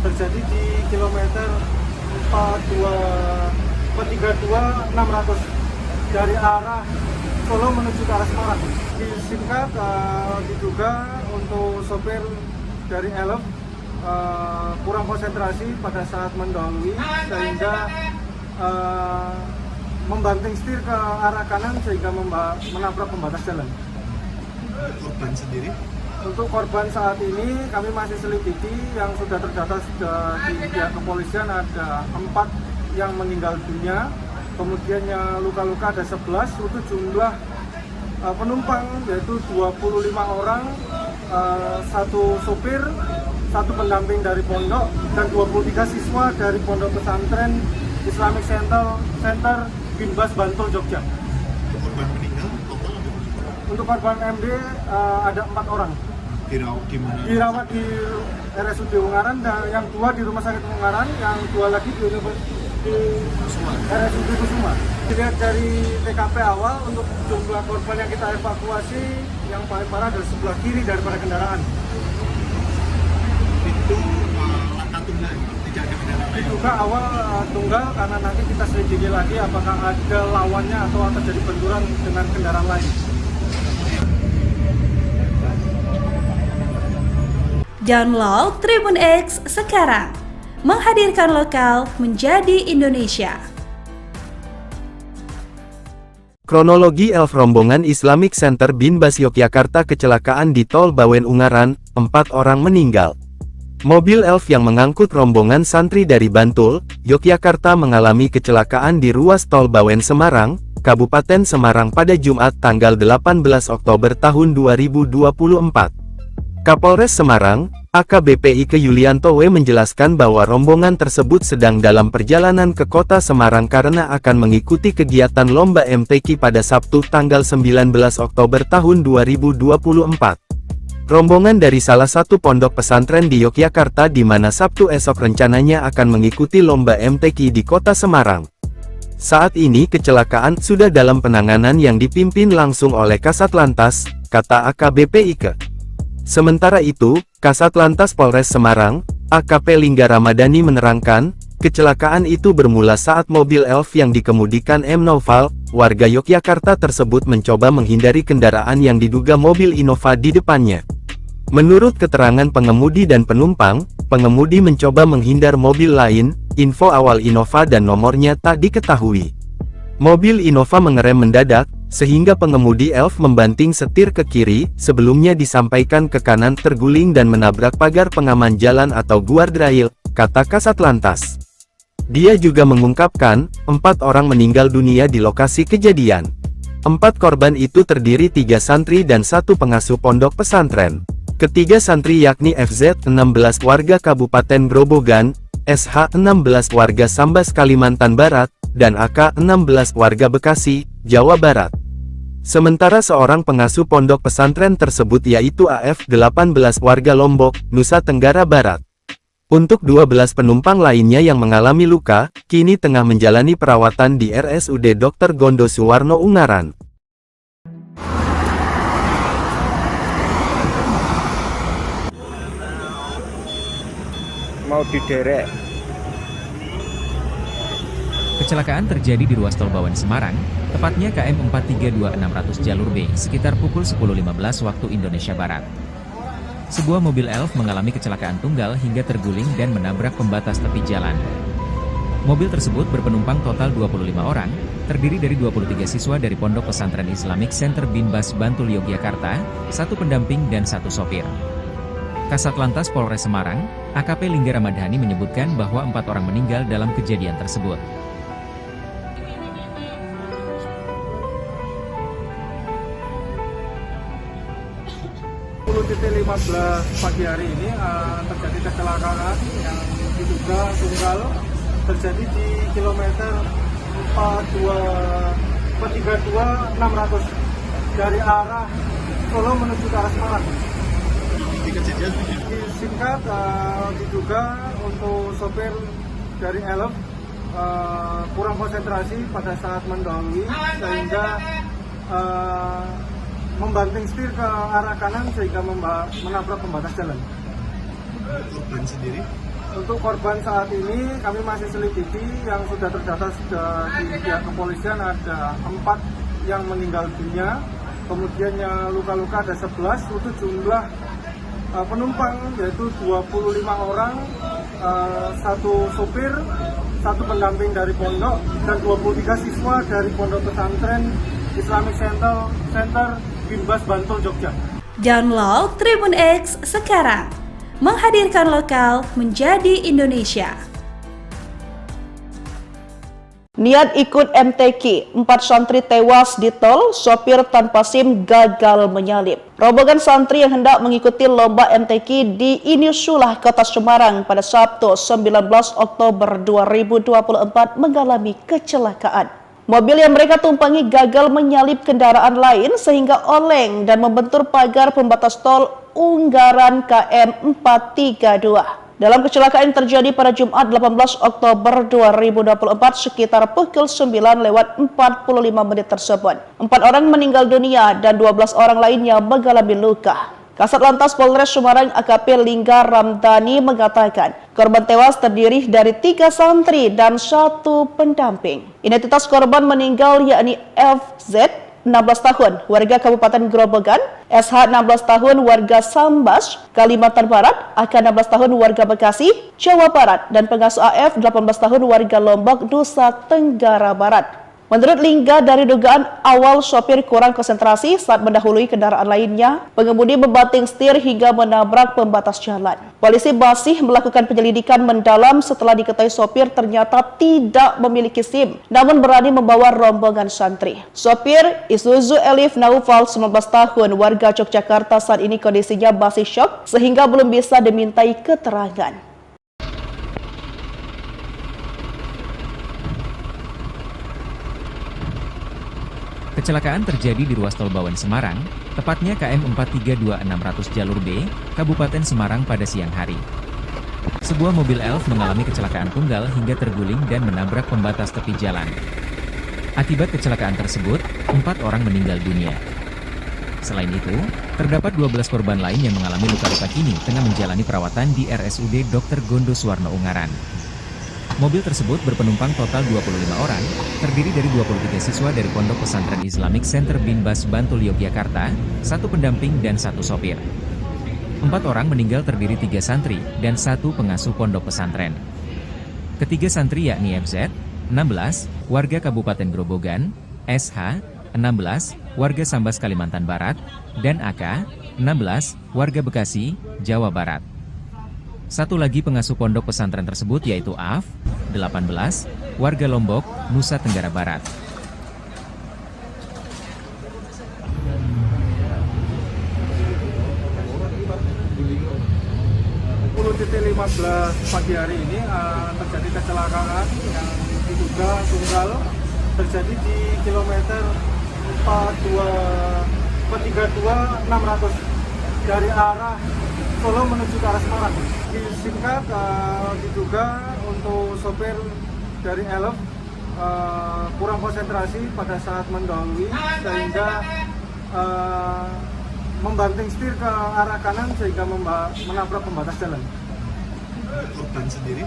terjadi di kilometer 432 dari arah Solo menuju ke arah Semarang. Disingkat, diduga untuk sopir dari Elf kurang konsentrasi pada saat mendahului sehingga membanting setir ke arah kanan sehingga menabrak pembatas jalan. Korban sendiri? Untuk korban saat ini kami masih selidiki, yang sudah terdata di pihak kepolisian ada 4 yang meninggal dunia, kemudian yang luka-luka ada 11, untuk jumlah penumpang yaitu 25 orang, 1 sopir, 1 pendamping dari pondok, dan 23 siswa dari pondok pesantren Islamic Center Binbas Bantul, Jogja. Korban meninggal total ada berapa? Untuk korban MD ada 4 orang. Dirawat di mana? Dirawat di RSUD Ungaran, dan yang 2 di Rumah Sakit Ungaran, yang 2 lagi di RSUD Kusuma. Dilihat dari TKP awal, untuk jumlah korban yang kita evakuasi, yang paling parah adalah sebelah kiri daripada kendaraan. Itu laka tunggal, tidak ada kendaraan lain. Diduga awal tunggal, karena nanti kita selidiki lagi apakah ada lawannya atau terjadi benturan dengan kendaraan lain. Download Tribun X sekarang, menghadirkan lokal menjadi Indonesia. Kronologi Elf rombongan Islamic Center Binbas Yogyakarta kecelakaan di Tol Bawen Ungaran, 4 orang meninggal. Mobil Elf yang mengangkut rombongan santri dari Bantul, Yogyakarta mengalami kecelakaan di ruas Tol Bawen Semarang, Kabupaten Semarang pada Jumat tanggal 18 Oktober tahun 2024. Kapolres Semarang, AKBP Ike Yulianto W menjelaskan bahwa rombongan tersebut sedang dalam perjalanan ke kota Semarang karena akan mengikuti kegiatan lomba MTQ pada Sabtu tanggal 19 Oktober tahun 2024. Rombongan dari salah satu pondok pesantren di Yogyakarta di mana Sabtu esok rencananya akan mengikuti lomba MTQ di kota Semarang. Saat ini kecelakaan sudah dalam penanganan yang dipimpin langsung oleh Kasat Lantas, kata AKBP Ike. Sementara itu, Kasat Lantas Polres Semarang, AKP Lingga Ramadhani menerangkan, kecelakaan itu bermula saat mobil Elf yang dikemudikan M. Noval, warga Yogyakarta tersebut mencoba menghindari kendaraan yang diduga mobil Innova di depannya. Menurut keterangan pengemudi dan penumpang, pengemudi mencoba menghindar mobil lain, info awal Innova dan nomornya tak diketahui. Mobil Innova mengerem mendadak, sehingga pengemudi Elf membanting setir ke kiri, sebelumnya disampaikan ke kanan terguling dan menabrak pagar pengaman jalan atau guardrail, kata Kasat Lantas. Dia juga mengungkapkan, 4 orang meninggal dunia di lokasi kejadian. 4 korban itu terdiri 3 santri dan 1 pengasuh pondok pesantren. Ketiga santri yakni FZ 16 warga Kabupaten Grobogan, SH 16 warga Sambas Kalimantan Barat, dan AK 16 warga Bekasi, Jawa Barat. Sementara seorang pengasuh pondok pesantren tersebut yaitu AF 18 warga Lombok, Nusa Tenggara Barat. Untuk 12 penumpang lainnya yang mengalami luka, kini tengah menjalani perawatan di RSUD Dr. Gondo Suwarno Ungaran. Mau diderek. Kecelakaan terjadi di ruas Tol Bawen Semarang, tepatnya KM 432600 jalur B, sekitar pukul 10.15 waktu Indonesia Barat. Sebuah mobil Elf mengalami kecelakaan tunggal hingga terguling dan menabrak pembatas tepi jalan. Mobil tersebut berpenumpang total 25 orang, terdiri dari 23 siswa dari Pondok Pesantren Islamic Center Binbas Bantul Yogyakarta, 1 pendamping dan 1 sopir. Kasat Lantas Polres Semarang, AKP Lingga Ramadhani menyebutkan bahwa 4 orang meninggal dalam kejadian tersebut. Pukul 15 pagi hari ini terjadi kecelakaan yang diduga tunggal terjadi di kilometer 432 dari arah Solo menuju ke arah Semarang. Disingkat, diduga untuk sopir dari Elf kurang konsentrasi pada saat mendahului sehingga membanting setir ke arah kanan sehingga menabrak pembatas jalan. Korban sendiri? Untuk korban saat ini kami masih selidiki, yang sudah terdata di pihak kepolisian ada 4 yang meninggal dunia, kemudian yang luka-luka ada 11, untuk jumlah penumpang yaitu 25 orang, 1 sopir, 1 pendamping dari pondok, dan 23 siswa dari Pondok Pesantren Islamic Center Binbas Bantul, Jogja. Download Tribun X sekarang, menghadirkan lokal menjadi Indonesia. Niat ikut MTQ, 4 santri tewas di tol, sopir tanpa SIM gagal menyalip. Rombongan santri yang hendak mengikuti lomba MTQ di Inisulah, Kota Semarang pada Sabtu 19 Oktober 2024 mengalami kecelakaan. Mobil yang mereka tumpangi gagal menyalip kendaraan lain sehingga oleng dan membentur pagar pembatas tol Ungaran KM 432. Dalam kecelakaan yang terjadi pada Jumat 18 Oktober 2024 sekitar pukul 9:45 tersebut. 4 orang meninggal dunia dan 12 orang lainnya mengalami luka. Kasat Lantas Polres Semarang AKP Lingga Ramdhani mengatakan korban tewas terdiri dari 3 santri dan 1 pendamping. Identitas korban meninggal yakni FZ 16 tahun, warga Kabupaten Grobogan, SH 16 tahun, warga Sambas, Kalimantan Barat, AK 16 tahun, warga Bekasi, Jawa Barat, dan pengasuh AF 18 tahun, warga Lombok, Nusa Tenggara Barat. Menurut Lingga, dari dugaan awal sopir kurang konsentrasi saat mendahului kendaraan lainnya, pengemudi membanting setir hingga menabrak pembatas jalan. Polisi masih melakukan penyelidikan mendalam setelah diketahui sopir ternyata tidak memiliki SIM, namun berani membawa rombongan santri. Sopir Isuzu Elif Naufal 19 tahun, warga Yogyakarta, saat ini kondisinya masih syok sehingga belum bisa dimintai keterangan. Kecelakaan terjadi di ruas tol Bawen Semarang, tepatnya KM 432600 jalur B, Kabupaten Semarang pada siang hari. Sebuah mobil elf mengalami kecelakaan tunggal hingga terguling dan menabrak pembatas tepi jalan. Akibat kecelakaan tersebut, 4 orang meninggal dunia. Selain itu, terdapat 12 korban lain yang mengalami luka-luka kini tengah menjalani perawatan di RSUD Dr. Gondo Suwarno Ungaran. Mobil tersebut berpenumpang total 25 orang, terdiri dari 23 siswa dari Pondok Pesantren Islamic Center Binbas Bantul, Yogyakarta, 1 pendamping dan 1 sopir. 4 orang meninggal terdiri 3 santri dan 1 pengasuh pondok pesantren. Ketiga santri yakni FZ, 16, warga Kabupaten Grobogan, SH, 16, warga Sambas Kalimantan Barat, dan AK, 16, warga Bekasi, Jawa Barat. 1 lagi pengasuh pondok pesantren tersebut yaitu AF, 18, warga Lombok, Nusa Tenggara Barat. Pukul 15 pagi hari ini terjadi kecelakaan yang diduga tunggal terjadi di kilometer 432-600 dari arah Solo menuju ke arah Semarang. Disingkat, diduga untuk sopir dari Elf kurang konsentrasi pada saat mendahului sehingga membanting setir ke arah kanan sehingga menabrak pembatas jalan. Korban sendiri?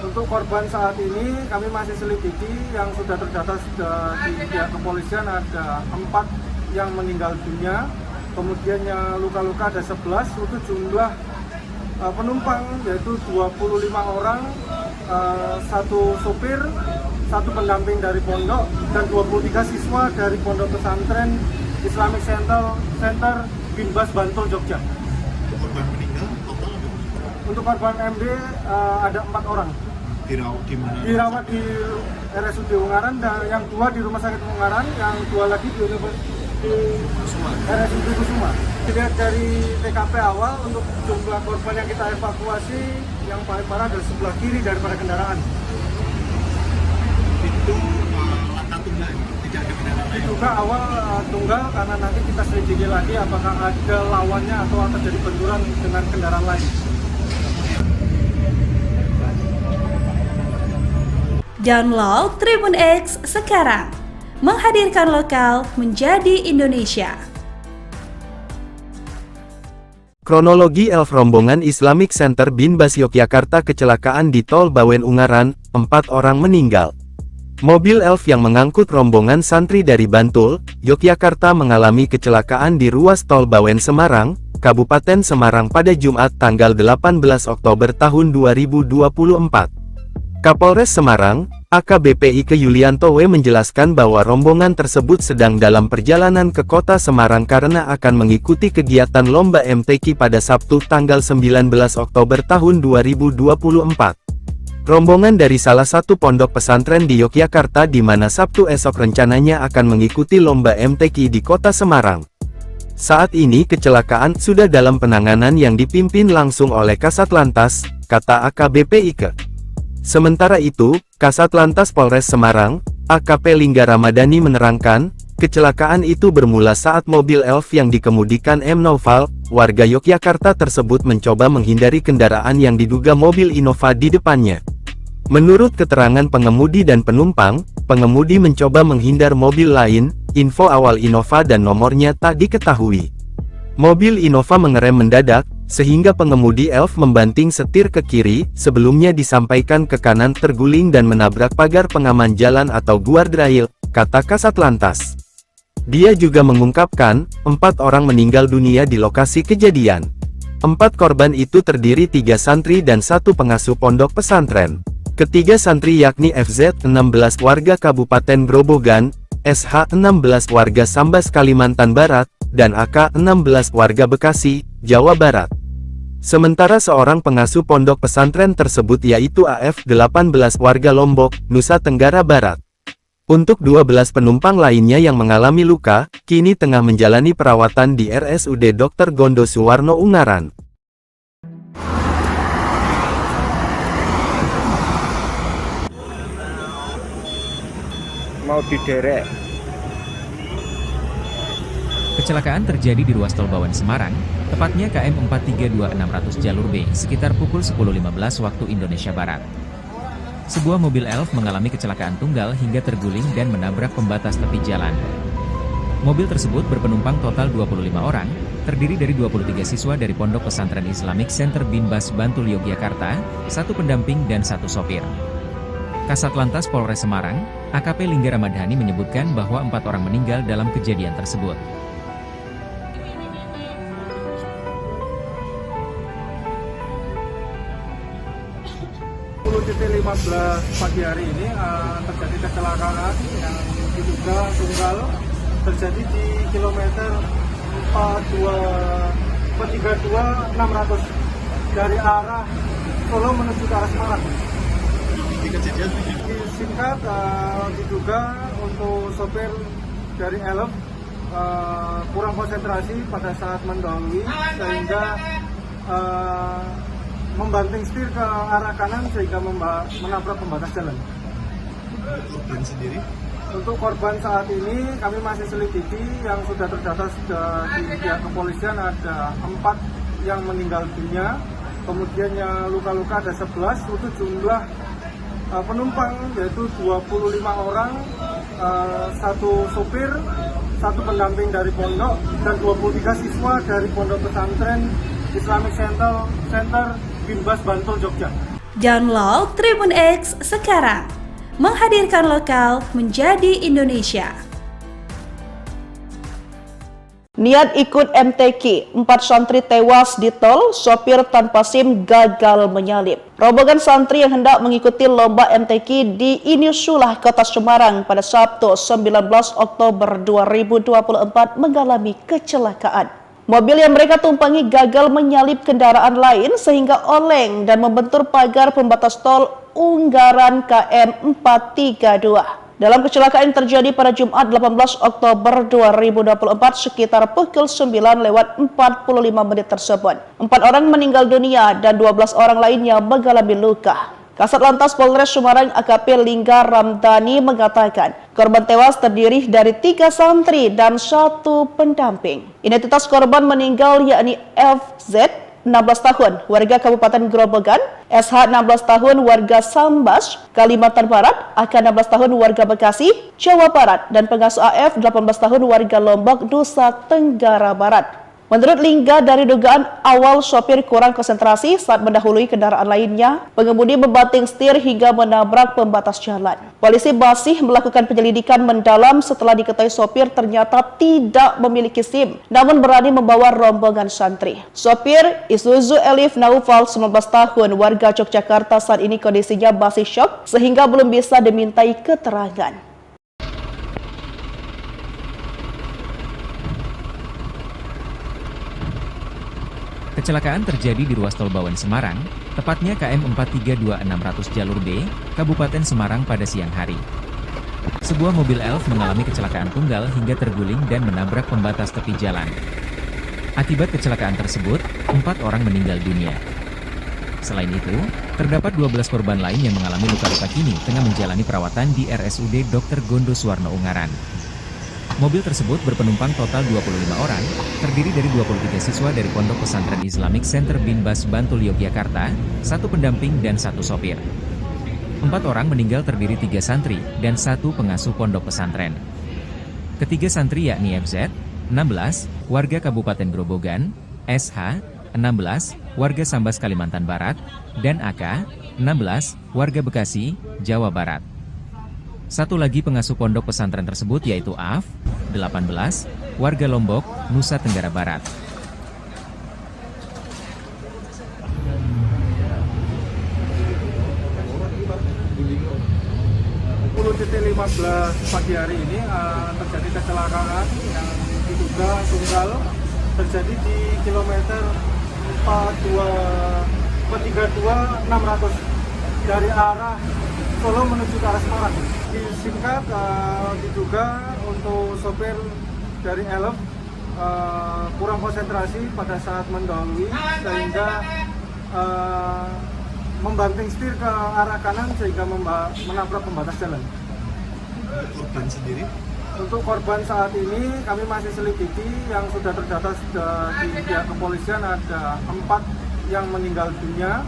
Untuk korban saat ini kami masih selidiki, yang sudah terdata di pihak kepolisian ada 4 yang meninggal dunia, kemudian yang luka-luka ada 11, untuk jumlah penumpang yaitu 25 orang, 1 sopir, 1 pendamping dari pondok, dan 23 siswa dari Pondok Pesantren Islamic Center Binbas Bantul, Jogja. Korban meninggal total ada berapa? Untuk korban MD ada 4 orang. Dirawat di mana? Dirawat di RSUD Ungaran, dan yang 2 di Rumah Sakit Ungaran, yang 2 lagi di RSUD Kusuma. Dilihat dari TKP awal, untuk jumlah korban yang kita evakuasi, yang paling parah adalah sebelah kiri daripada kendaraan. Itu laka tunggal, tidak ada kendaraan lain. Diduga awal tunggal, karena nanti kita selidiki lagi apakah ada lawannya atau terjadi benturan dengan kendaraan lain. Download Tribun X sekarang, menghadirkan lokal menjadi Indonesia. Kronologi Elf rombongan Islamic Center Binbas Yogyakarta kecelakaan di Tol Bawen Ungaran, 4 orang meninggal. Mobil Elf yang mengangkut rombongan santri dari Bantul, Yogyakarta mengalami kecelakaan di ruas Tol Bawen Semarang, Kabupaten Semarang pada Jumat tanggal 18 Oktober tahun 2024. Kapolres Semarang, AKBP Ike Yulianto W menjelaskan bahwa rombongan tersebut sedang dalam perjalanan ke kota Semarang karena akan mengikuti kegiatan lomba MTQ pada Sabtu tanggal 19 Oktober tahun 2024. Rombongan dari salah satu pondok pesantren di Yogyakarta di mana Sabtu esok rencananya akan mengikuti lomba MTQ di kota Semarang. Saat ini kecelakaan sudah dalam penanganan yang dipimpin langsung oleh Kasat Lantas, kata AKBP Ike. Sementara itu, Kasat Lantas Polres Semarang, AKP Lingga Ramadhani menerangkan, kecelakaan itu bermula saat mobil Elf yang dikemudikan M. Noval, warga Yogyakarta tersebut mencoba menghindari kendaraan yang diduga mobil Innova di depannya. Menurut keterangan pengemudi dan penumpang, pengemudi mencoba menghindar mobil lain, info awal Innova dan nomornya tak diketahui. Mobil Innova mengerem mendadak, sehingga pengemudi Elf membanting setir ke kiri, sebelumnya disampaikan ke kanan terguling dan menabrak pagar pengaman jalan atau guardrail, kata Kasat Lantas. Dia juga mengungkapkan, 4 orang meninggal dunia di lokasi kejadian. 4 korban itu terdiri 3 santri dan 1 pengasuh pondok pesantren. Ketiga santri yakni FZ 16 warga Kabupaten Grobogan, SH 16 warga Sambas Kalimantan Barat, dan AK 16 warga Bekasi, Jawa Barat. Sementara seorang pengasuh pondok pesantren tersebut yaitu AF 18 warga Lombok, Nusa Tenggara Barat. Untuk 12 penumpang lainnya yang mengalami luka, kini tengah menjalani perawatan di RSUD Dr. Gondo Suwarno Ungaran. Mau diderek. Kecelakaan terjadi di ruas Tol Bawen Semarang, tepatnya KM 432600 jalur B, sekitar pukul 10.15 waktu Indonesia Barat. Sebuah mobil Elf mengalami kecelakaan tunggal hingga terguling dan menabrak pembatas tepi jalan. Mobil tersebut berpenumpang total 25 orang, terdiri dari 23 siswa dari Pondok Pesantren Islamic Center Binbas Bantul Yogyakarta, 1 pendamping dan 1 sopir. Kasat Lantas Polres Semarang, AKP Lingga Ramadhani menyebutkan bahwa 4 orang meninggal dalam kejadian tersebut. 10.15 pagi hari ini terjadi kecelakaan yang diduga tunggal terjadi di kilometer 432 600 dari arah Solo menuju ke arah Semarang. Singkat diduga untuk sopir dari Elf kurang konsentrasi pada saat mendahului sehingga membanting setir ke arah kanan sehingga menabrak pembatas jalan. Korban sendiri? Untuk korban saat ini kami masih selidiki, yang sudah terdata di pihak kepolisian ada 4 yang meninggal dunia, kemudian yang luka-luka ada 11, untuk jumlah penumpang yaitu 25 orang, 1 supir, 1 pendamping dari pondok, dan 23 siswa dari Pondok Pesantren Islamic Center Binbas Bantul Jogja. Download Tribun X sekarang, menghadirkan lokal menjadi Indonesia. Niat ikut MTQ, 4 santri tewas di tol, sopir tanpa SIM gagal menyalip. Rombongan santri yang hendak mengikuti lomba MTQ di Inisulah Kota Semarang pada Sabtu 19 Oktober 2024 mengalami kecelakaan. Mobil yang mereka tumpangi gagal menyalip kendaraan lain sehingga oleng dan membentur pagar pembatas tol Ungaran KM 432. Dalam kecelakaan yang terjadi pada Jumat 18 Oktober 2024 sekitar pukul 9:45 tersebut, 4 orang meninggal dunia dan 12 orang lainnya mengalami luka. Kasat Lantas Polres Semarang AKP Lingga Ramadhani mengatakan, korban tewas terdiri dari 3 santri dan 1 pendamping. Identitas korban meninggal yakni FZ 16 tahun, warga Kabupaten Grobogan, SH 16 tahun, warga Sambas, Kalimantan Barat, AK 16 tahun, warga Bekasi, Jawa Barat, dan pengasuh AF 18 tahun, warga Lombok, Nusa Tenggara Barat. Menurut Lingga, dari dugaan awal sopir kurang konsentrasi saat mendahului kendaraan lainnya, pengemudi membanting setir hingga menabrak pembatas jalan. Polisi masih melakukan penyelidikan mendalam setelah diketahui sopir ternyata tidak memiliki SIM, namun berani membawa rombongan santri. Sopir Isuzu Elif Naufal, 19 tahun, warga Yogyakarta, saat ini kondisinya masih syok sehingga belum bisa dimintai keterangan. Kecelakaan terjadi di ruas tol Bawen Semarang, tepatnya KM 432600 jalur B, Kabupaten Semarang pada siang hari. Sebuah mobil elf mengalami kecelakaan tunggal hingga terguling dan menabrak pembatas tepi jalan. Akibat kecelakaan tersebut, 4 orang meninggal dunia. Selain itu, terdapat 12 korban lain yang mengalami luka-luka kini tengah menjalani perawatan di RSUD Dr. Gondo Suwarno Ungaran. Mobil tersebut berpenumpang total 25 orang, terdiri dari 23 siswa dari Pondok Pesantren Islamic Center Binbas Bantul Yogyakarta, 1 pendamping dan 1 sopir. 4 orang meninggal terdiri 3 santri dan 1 pengasuh pondok pesantren. Ketiga santri yakni FZ, 16, warga Kabupaten Grobogan, SH, 16, warga Sambas Kalimantan Barat, dan AK, 16, warga Bekasi, Jawa Barat. 1 lagi pengasuh pondok pesantren tersebut yaitu AF, 18, warga Lombok, Nusa Tenggara Barat. Pukul 15 pagi hari ini terjadi kecelakaan yang diduga tunggal terjadi di kilometer 432 dari arah Solo menuju ke arah Semarang. Disingkat, diduga untuk sopir dari Elf kurang konsentrasi pada saat mendahului sehingga membanting setir ke arah kanan sehingga menabrak pembatas jalan. Korban sendiri? Untuk korban saat ini kami masih selidiki, yang sudah terdata di pihak kepolisian ada 4 yang meninggal dunia.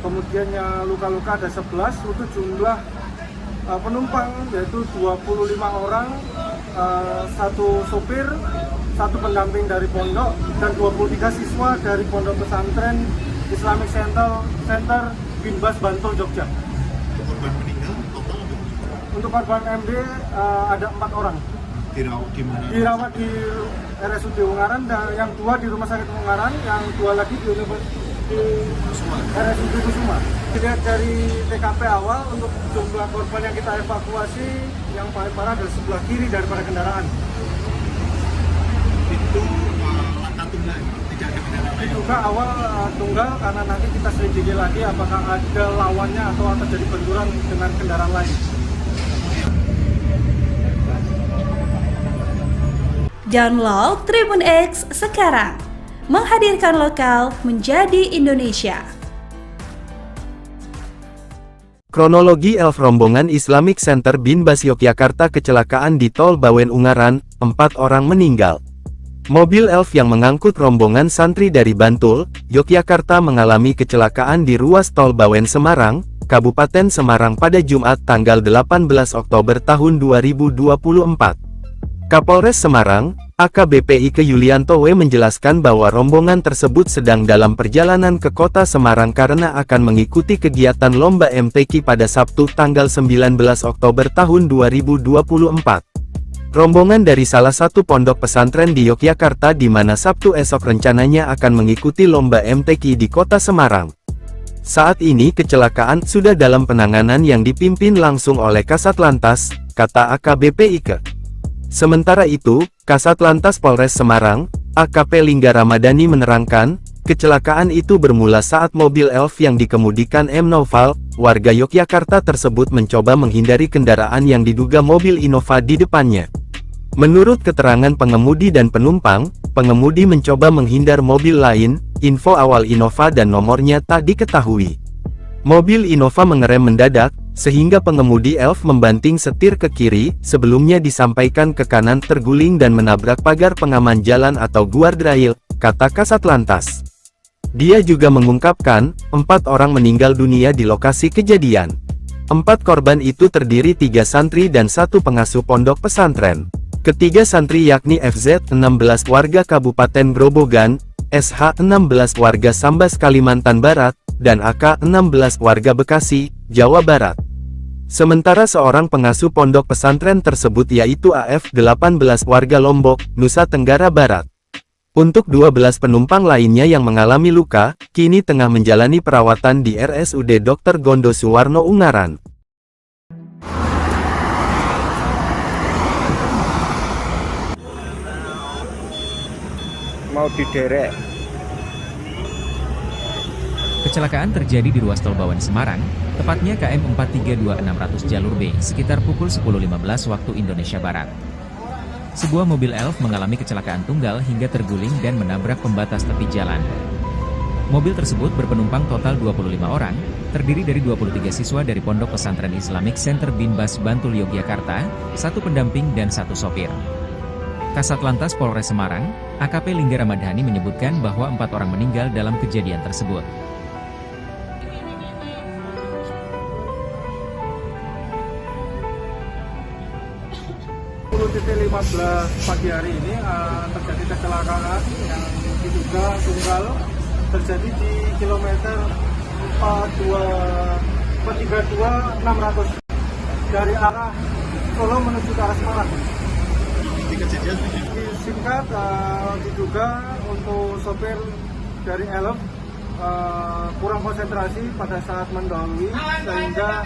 Kemudian yang luka-luka ada 11, untuk jumlah penumpang yaitu 25 orang, 1 sopir, 1 pendamping dari pondok, dan 23 siswa dari Pondok Pesantren Islamic Center Binbas Bantul Jogja. Untuk korban meninggal total ada? Untuk korban MD ada 4 orang. Dirawat di mana? Dirawat di RSUD Ungaran, dan yang 2 di Rumah Sakit Ungaran, yang 2 lagi di RSUD Kusuma. Dilihat dari TKP awal, untuk jumlah korban yang kita evakuasi, yang paling parah adalah sebelah kiri daripada kendaraan. Itu laka tunggal, tidak ada kendaraan lain? Diduga awal tunggal, karena nanti kita selidiki lagi apakah ada lawannya atau terjadi benturan dengan kendaraan lain. Download Tribun X sekarang, menghadirkan lokal menjadi Indonesia. Kronologi elf rombongan Islamic Center Binbas Yogyakarta kecelakaan di Tol Bawen Ungaran, 4 orang meninggal. Mobil elf yang mengangkut rombongan santri dari Bantul, Yogyakarta mengalami kecelakaan di ruas Tol Bawen Semarang, Kabupaten Semarang pada Jumat tanggal 18 Oktober tahun 2024. Kapolres Semarang, AKBP Ike Yulianto W menjelaskan bahwa rombongan tersebut sedang dalam perjalanan ke kota Semarang karena akan mengikuti kegiatan lomba MTQ pada Sabtu tanggal 19 Oktober tahun 2024. Rombongan dari salah satu pondok pesantren di Yogyakarta di mana Sabtu esok rencananya akan mengikuti lomba MTQ di kota Semarang. Saat ini kecelakaan sudah dalam penanganan yang dipimpin langsung oleh Kasat Lantas, kata AKBP Ike. Sementara itu, Kasat Lantas Polres Semarang, AKP Lingga Ramadhani menerangkan, kecelakaan itu bermula saat mobil elf yang dikemudikan M. Naufal, warga Yogyakarta tersebut mencoba menghindari kendaraan yang diduga mobil Innova di depannya. Menurut keterangan pengemudi dan penumpang, pengemudi mencoba menghindar mobil lain, info awal Innova dan nomornya tak diketahui. Mobil Innova mengerem mendadak, sehingga pengemudi elf membanting setir ke kiri, sebelumnya disampaikan ke kanan terguling dan menabrak pagar pengaman jalan atau guardrail, kata Kasat Lantas. Dia juga mengungkapkan, 4 orang meninggal dunia di lokasi kejadian. 4 korban itu terdiri 3 santri dan 1 pengasuh pondok pesantren. Ketiga santri yakni FZ 16 warga Kabupaten Grobogan, SH 16 warga Sambas Kalimantan Barat, dan AK 16 warga Bekasi, Jawa Barat. Sementara seorang pengasuh pondok pesantren tersebut yaitu AF 18 warga Lombok, Nusa Tenggara Barat. Untuk 12 penumpang lainnya yang mengalami luka, kini tengah menjalani perawatan di RSUD Dr. Gondo Suwarno Ungaran. Mau diderek. Kecelakaan terjadi di ruas tol Bawen Semarang, tepatnya KM 432600 jalur B, sekitar pukul 10.15 waktu Indonesia Barat. Sebuah mobil elf mengalami kecelakaan tunggal hingga terguling dan menabrak pembatas tepi jalan. Mobil tersebut berpenumpang total 25 orang, terdiri dari 23 siswa dari Pondok Pesantren Islamic Center Binbas Bantul Yogyakarta, 1 pendamping dan 1 sopir. Kasat Lantas Polres Semarang, AKP Lingga Ramadhani menyebutkan bahwa 4 orang meninggal dalam kejadian tersebut. Pukul 15 pagi hari ini terjadi kecelakaan yang diduga tunggal terjadi di kilometer 432.600 dari arah Solo menuju ke arah Semarang. Singkat, diduga untuk sopir dari elf kurang konsentrasi pada saat mendahului sehingga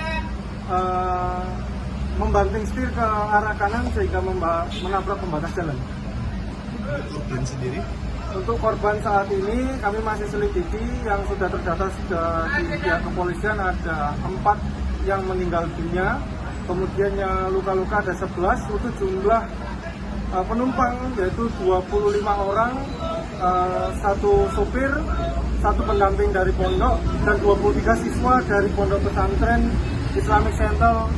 membanting setir ke arah kanan sehingga menabrak pembatas jalan. Korban sendiri? Untuk korban saat ini kami masih selidiki, yang sudah terdata di pihak kepolisian ada 4 yang meninggal dunia, kemudian yang luka-luka ada 11, untuk jumlah penumpang yaitu 25 orang, 1 sopir, 1 pendamping dari pondok, dan 23 siswa dari Pondok Pesantren Islamic Center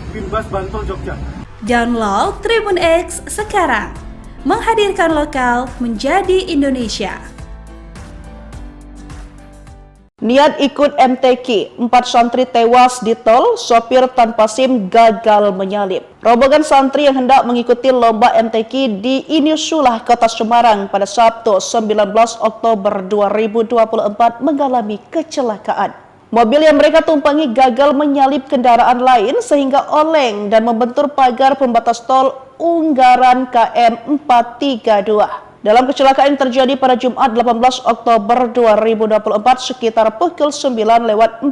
Binbas Bantul Jogja. Download Tribun X sekarang, menghadirkan lokal menjadi Indonesia. Niat ikut MTQ, 4 santri tewas di tol, sopir tanpa SIM gagal menyalip. Rombongan santri yang hendak mengikuti lomba MTQ di Inisulah, Kota Semarang pada Sabtu 19 Oktober 2024 mengalami kecelakaan. Mobil yang mereka tumpangi gagal menyalip kendaraan lain sehingga oleng dan membentur pagar pembatas tol Ungaran KM 432. Dalam kecelakaan yang terjadi pada Jumat 18 Oktober 2024 sekitar pukul 9:45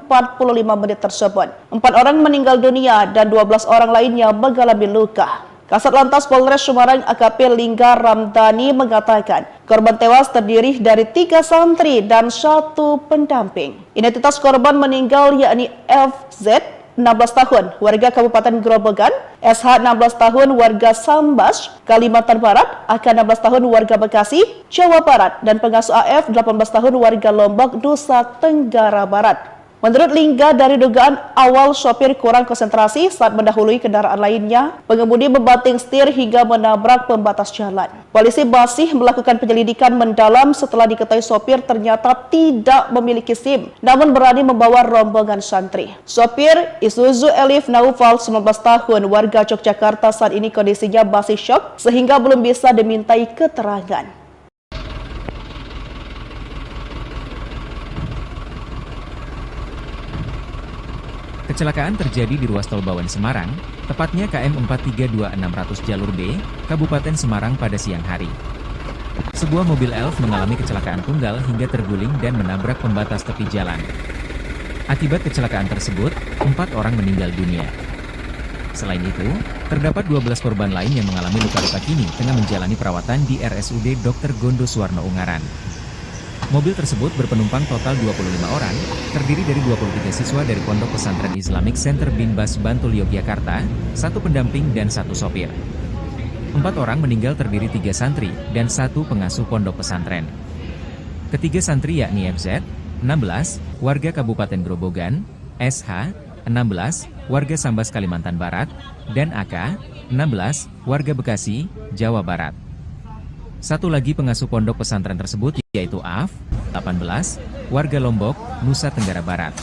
tersebut. 4 orang meninggal dunia dan 12 orang lainnya mengalami luka. Kasat Lantas Polres Semarang AKP Lingga Ramadhani mengatakan korban tewas terdiri dari 3 santri dan 1 pendamping. Identitas korban meninggal yakni FZ 16 tahun, warga Kabupaten Grobogan, SH 16 tahun, warga Sambas, Kalimantan Barat, AK 16 tahun, warga Bekasi, Jawa Barat, dan pengasuh AF 18 tahun, warga Lombok, Nusa Tenggara Barat. Menurut Lingga, dari dugaan awal sopir kurang konsentrasi saat mendahului kendaraan lainnya, pengemudi membanting setir hingga menabrak pembatas jalan. Polisi masih melakukan penyelidikan mendalam setelah diketahui sopir ternyata tidak memiliki SIM, namun berani membawa rombongan santri. Sopir Isuzu Elif Naufal 19 tahun, warga Yogyakarta, saat ini kondisinya masih syok sehingga belum bisa dimintai keterangan. Kecelakaan terjadi di ruas tol Bawen Semarang, tepatnya KM 432600 jalur B, Kabupaten Semarang pada siang hari. Sebuah mobil elf mengalami kecelakaan tunggal hingga terguling dan menabrak pembatas tepi jalan. Akibat kecelakaan tersebut, 4 orang meninggal dunia. Selain itu, terdapat 12 korban lain yang mengalami luka-luka kini tengah menjalani perawatan di RSUD Dr. Gondo Suwarno Ungaran. Mobil tersebut berpenumpang total 25 orang, terdiri dari 23 siswa dari Pondok Pesantren Islamic Center Binbas Bantul Yogyakarta, 1 pendamping dan 1 sopir. 4 orang meninggal terdiri 3 santri dan 1 pengasuh pondok pesantren. Ketiga santri yakni FZ, 16, warga Kabupaten Grobogan, SH, 16, warga Sambas Kalimantan Barat, dan AK, 16, warga Bekasi, Jawa Barat. 1 lagi pengasuh pondok pesantren tersebut yaitu AF, 18, warga Lombok, Nusa Tenggara Barat.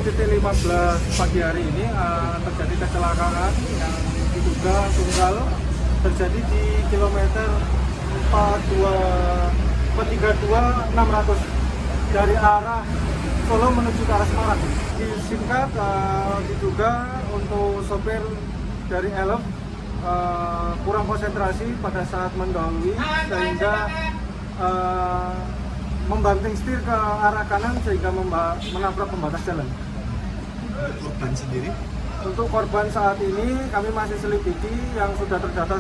10.15 pagi hari ini terjadi kecelakaan yang diduga tunggal terjadi di kilometer 32600 dari arah Solo menuju ke arah Semarang. Disingkat, diduga untuk sopir dari Elf kurang konsentrasi pada saat mendahului sehingga membanting setir ke arah kanan sehingga menabrak pembatas jalan. Korban sendiri? Untuk korban saat ini kami masih selidiki, yang sudah terdata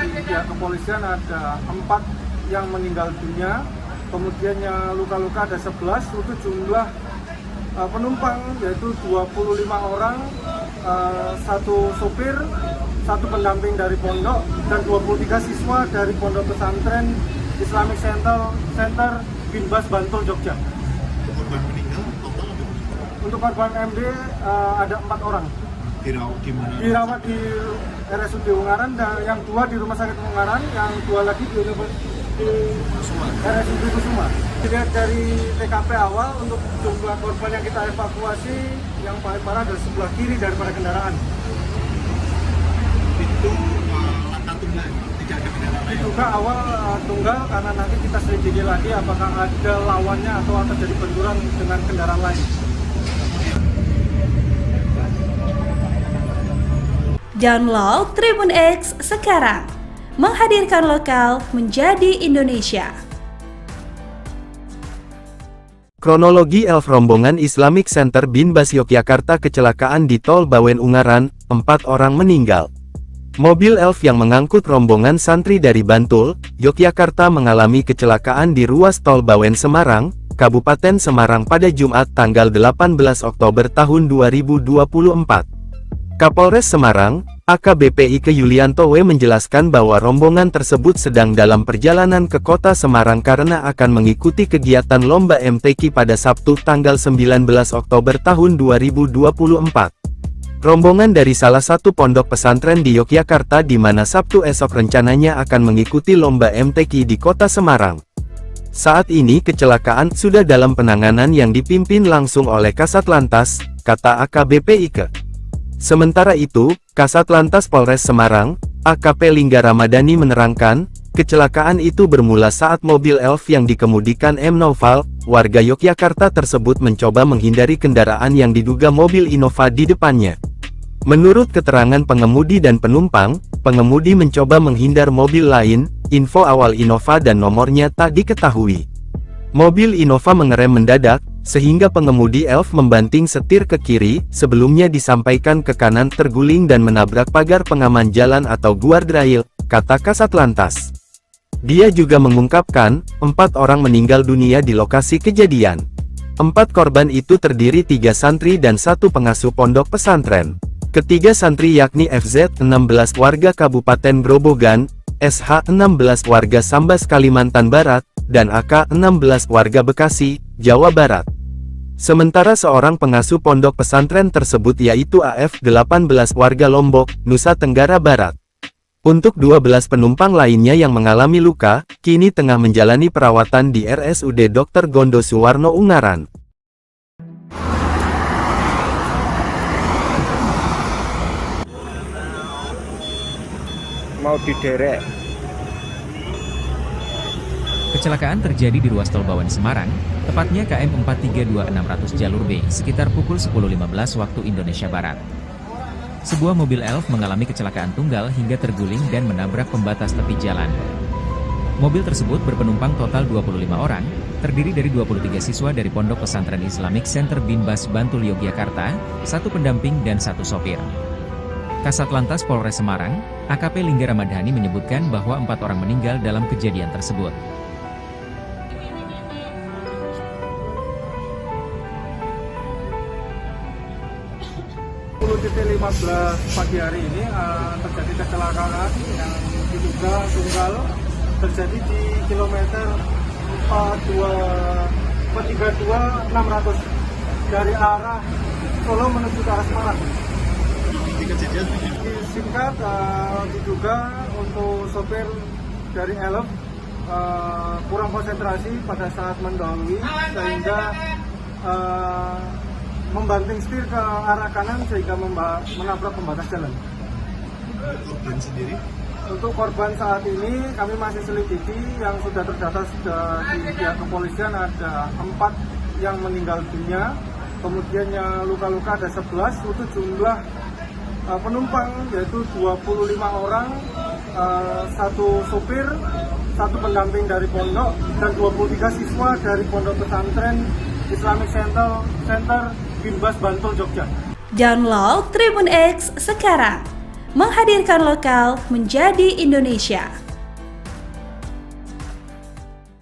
di pihak kepolisian ada 4 yang meninggal dunia, kemudian yang luka-luka ada 11, untuk jumlah penumpang yaitu 25 orang, 1 sopir, 1 pendamping dari pondok, dan 23 siswa dari Pondok Pesantren Islamic Center Binbas Bantul, Jogja. Korban meninggal total ada? Untuk korban MD ada 4 orang. Dirawat di mana? Dirawat di RSUD Ungaran, dan yang 2 di Rumah Sakit Ungaran, yang 2 lagi di RSUD Kusuma. Dilihat dari TKP awal, untuk jumlah korban yang kita evakuasi, yang paling parah adalah sebelah kiri daripada kendaraan. Itu laka tunggal, tidak ada kendaraan lain? Diduga awal tunggal, karena nanti kita selidiki lagi apakah ada lawannya atau terjadi benturan dengan kendaraan lain. Download Tribun X sekarang, menghadirkan lokal menjadi Indonesia. Kronologi Elf rombongan Islamic Center Binbas Yogyakarta kecelakaan di Tol Bawen Ungaran, 4 orang meninggal. Mobil Elf yang mengangkut rombongan santri dari Bantul, Yogyakarta mengalami kecelakaan di ruas Tol Bawen Semarang, Kabupaten Semarang pada Jumat tanggal 18 Oktober tahun 2024. Kapolres Semarang, AKBP Ike Yulianto W menjelaskan bahwa rombongan tersebut sedang dalam perjalanan ke kota Semarang karena akan mengikuti kegiatan lomba MTQ pada Sabtu tanggal 19 Oktober tahun 2024. Rombongan dari salah satu pondok pesantren di Yogyakarta di mana Sabtu esok rencananya akan mengikuti lomba MTQ di kota Semarang. Saat ini kecelakaan sudah dalam penanganan yang dipimpin langsung oleh Kasat Lantas, kata AKBP Ike. Sementara itu, Kasat Lantas Polres Semarang, AKP Lingga Ramadhani menerangkan, kecelakaan itu bermula saat mobil Elf yang dikemudikan M. Noval, warga Yogyakarta tersebut mencoba menghindari kendaraan yang diduga mobil Innova di depannya. Menurut keterangan pengemudi dan penumpang, pengemudi mencoba menghindar mobil lain, info awal Innova dan nomornya tak diketahui. Mobil Innova mengerem mendadak, sehingga pengemudi Elf membanting setir ke kiri, sebelumnya disampaikan ke kanan terguling dan menabrak pagar pengaman jalan atau guardrail, kata Kasat Lantas. Dia juga mengungkapkan, 4 orang meninggal dunia di lokasi kejadian. 4 korban itu terdiri 3 santri dan 1 pengasuh pondok pesantren. Ketiga santri yakni FZ 16 warga Kabupaten Grobogan, SH 16 warga Sambas Kalimantan Barat, dan AK 16 warga Bekasi, Jawa Barat. Sementara seorang pengasuh pondok pesantren tersebut yaitu AF 18 warga Lombok, Nusa Tenggara Barat. Untuk 12 penumpang lainnya yang mengalami luka, kini tengah menjalani perawatan di RSUD Dr. Gondo Suwarno Ungaran. Mau diderek. Kecelakaan terjadi di ruas Tol Bawen Semarang, tepatnya KM 432600 jalur B, sekitar pukul 10.15 waktu Indonesia Barat. Sebuah mobil Elf mengalami kecelakaan tunggal hingga terguling dan menabrak pembatas tepi jalan. Mobil tersebut berpenumpang total 25 orang, terdiri dari 23 siswa dari Pondok Pesantren Islamic Center Binbas Bantul Yogyakarta, 1 pendamping dan 1 sopir. Kasat Lantas Polres Semarang, AKP Lingga Ramadhani menyebutkan bahwa 4 orang meninggal dalam kejadian tersebut. 10.15 pagi hari ini terjadi kecelakaan yang diduga tunggal terjadi di kilometer 32600 dari arah Solo menuju ke arah Semarang. Disingkat, diduga untuk sopir dari Elf kurang konsentrasi pada saat mendahului sehingga membanting setir ke arah kanan sehingga menabrak pembatas jalan. Korban sendiri? Untuk korban saat ini kami masih selidiki, yang sudah terdata di pihak kepolisian ada 4 yang meninggal dunia, kemudian yang luka-luka ada 11, untuk jumlah penumpang yaitu 25 orang, 1 supir, 1 pendamping dari pondok, dan 23 siswa dari Pondok Pesantren Islamic Center Binbas Bantul, Jogja. Download Tribun X sekarang, menghadirkan lokal menjadi Indonesia.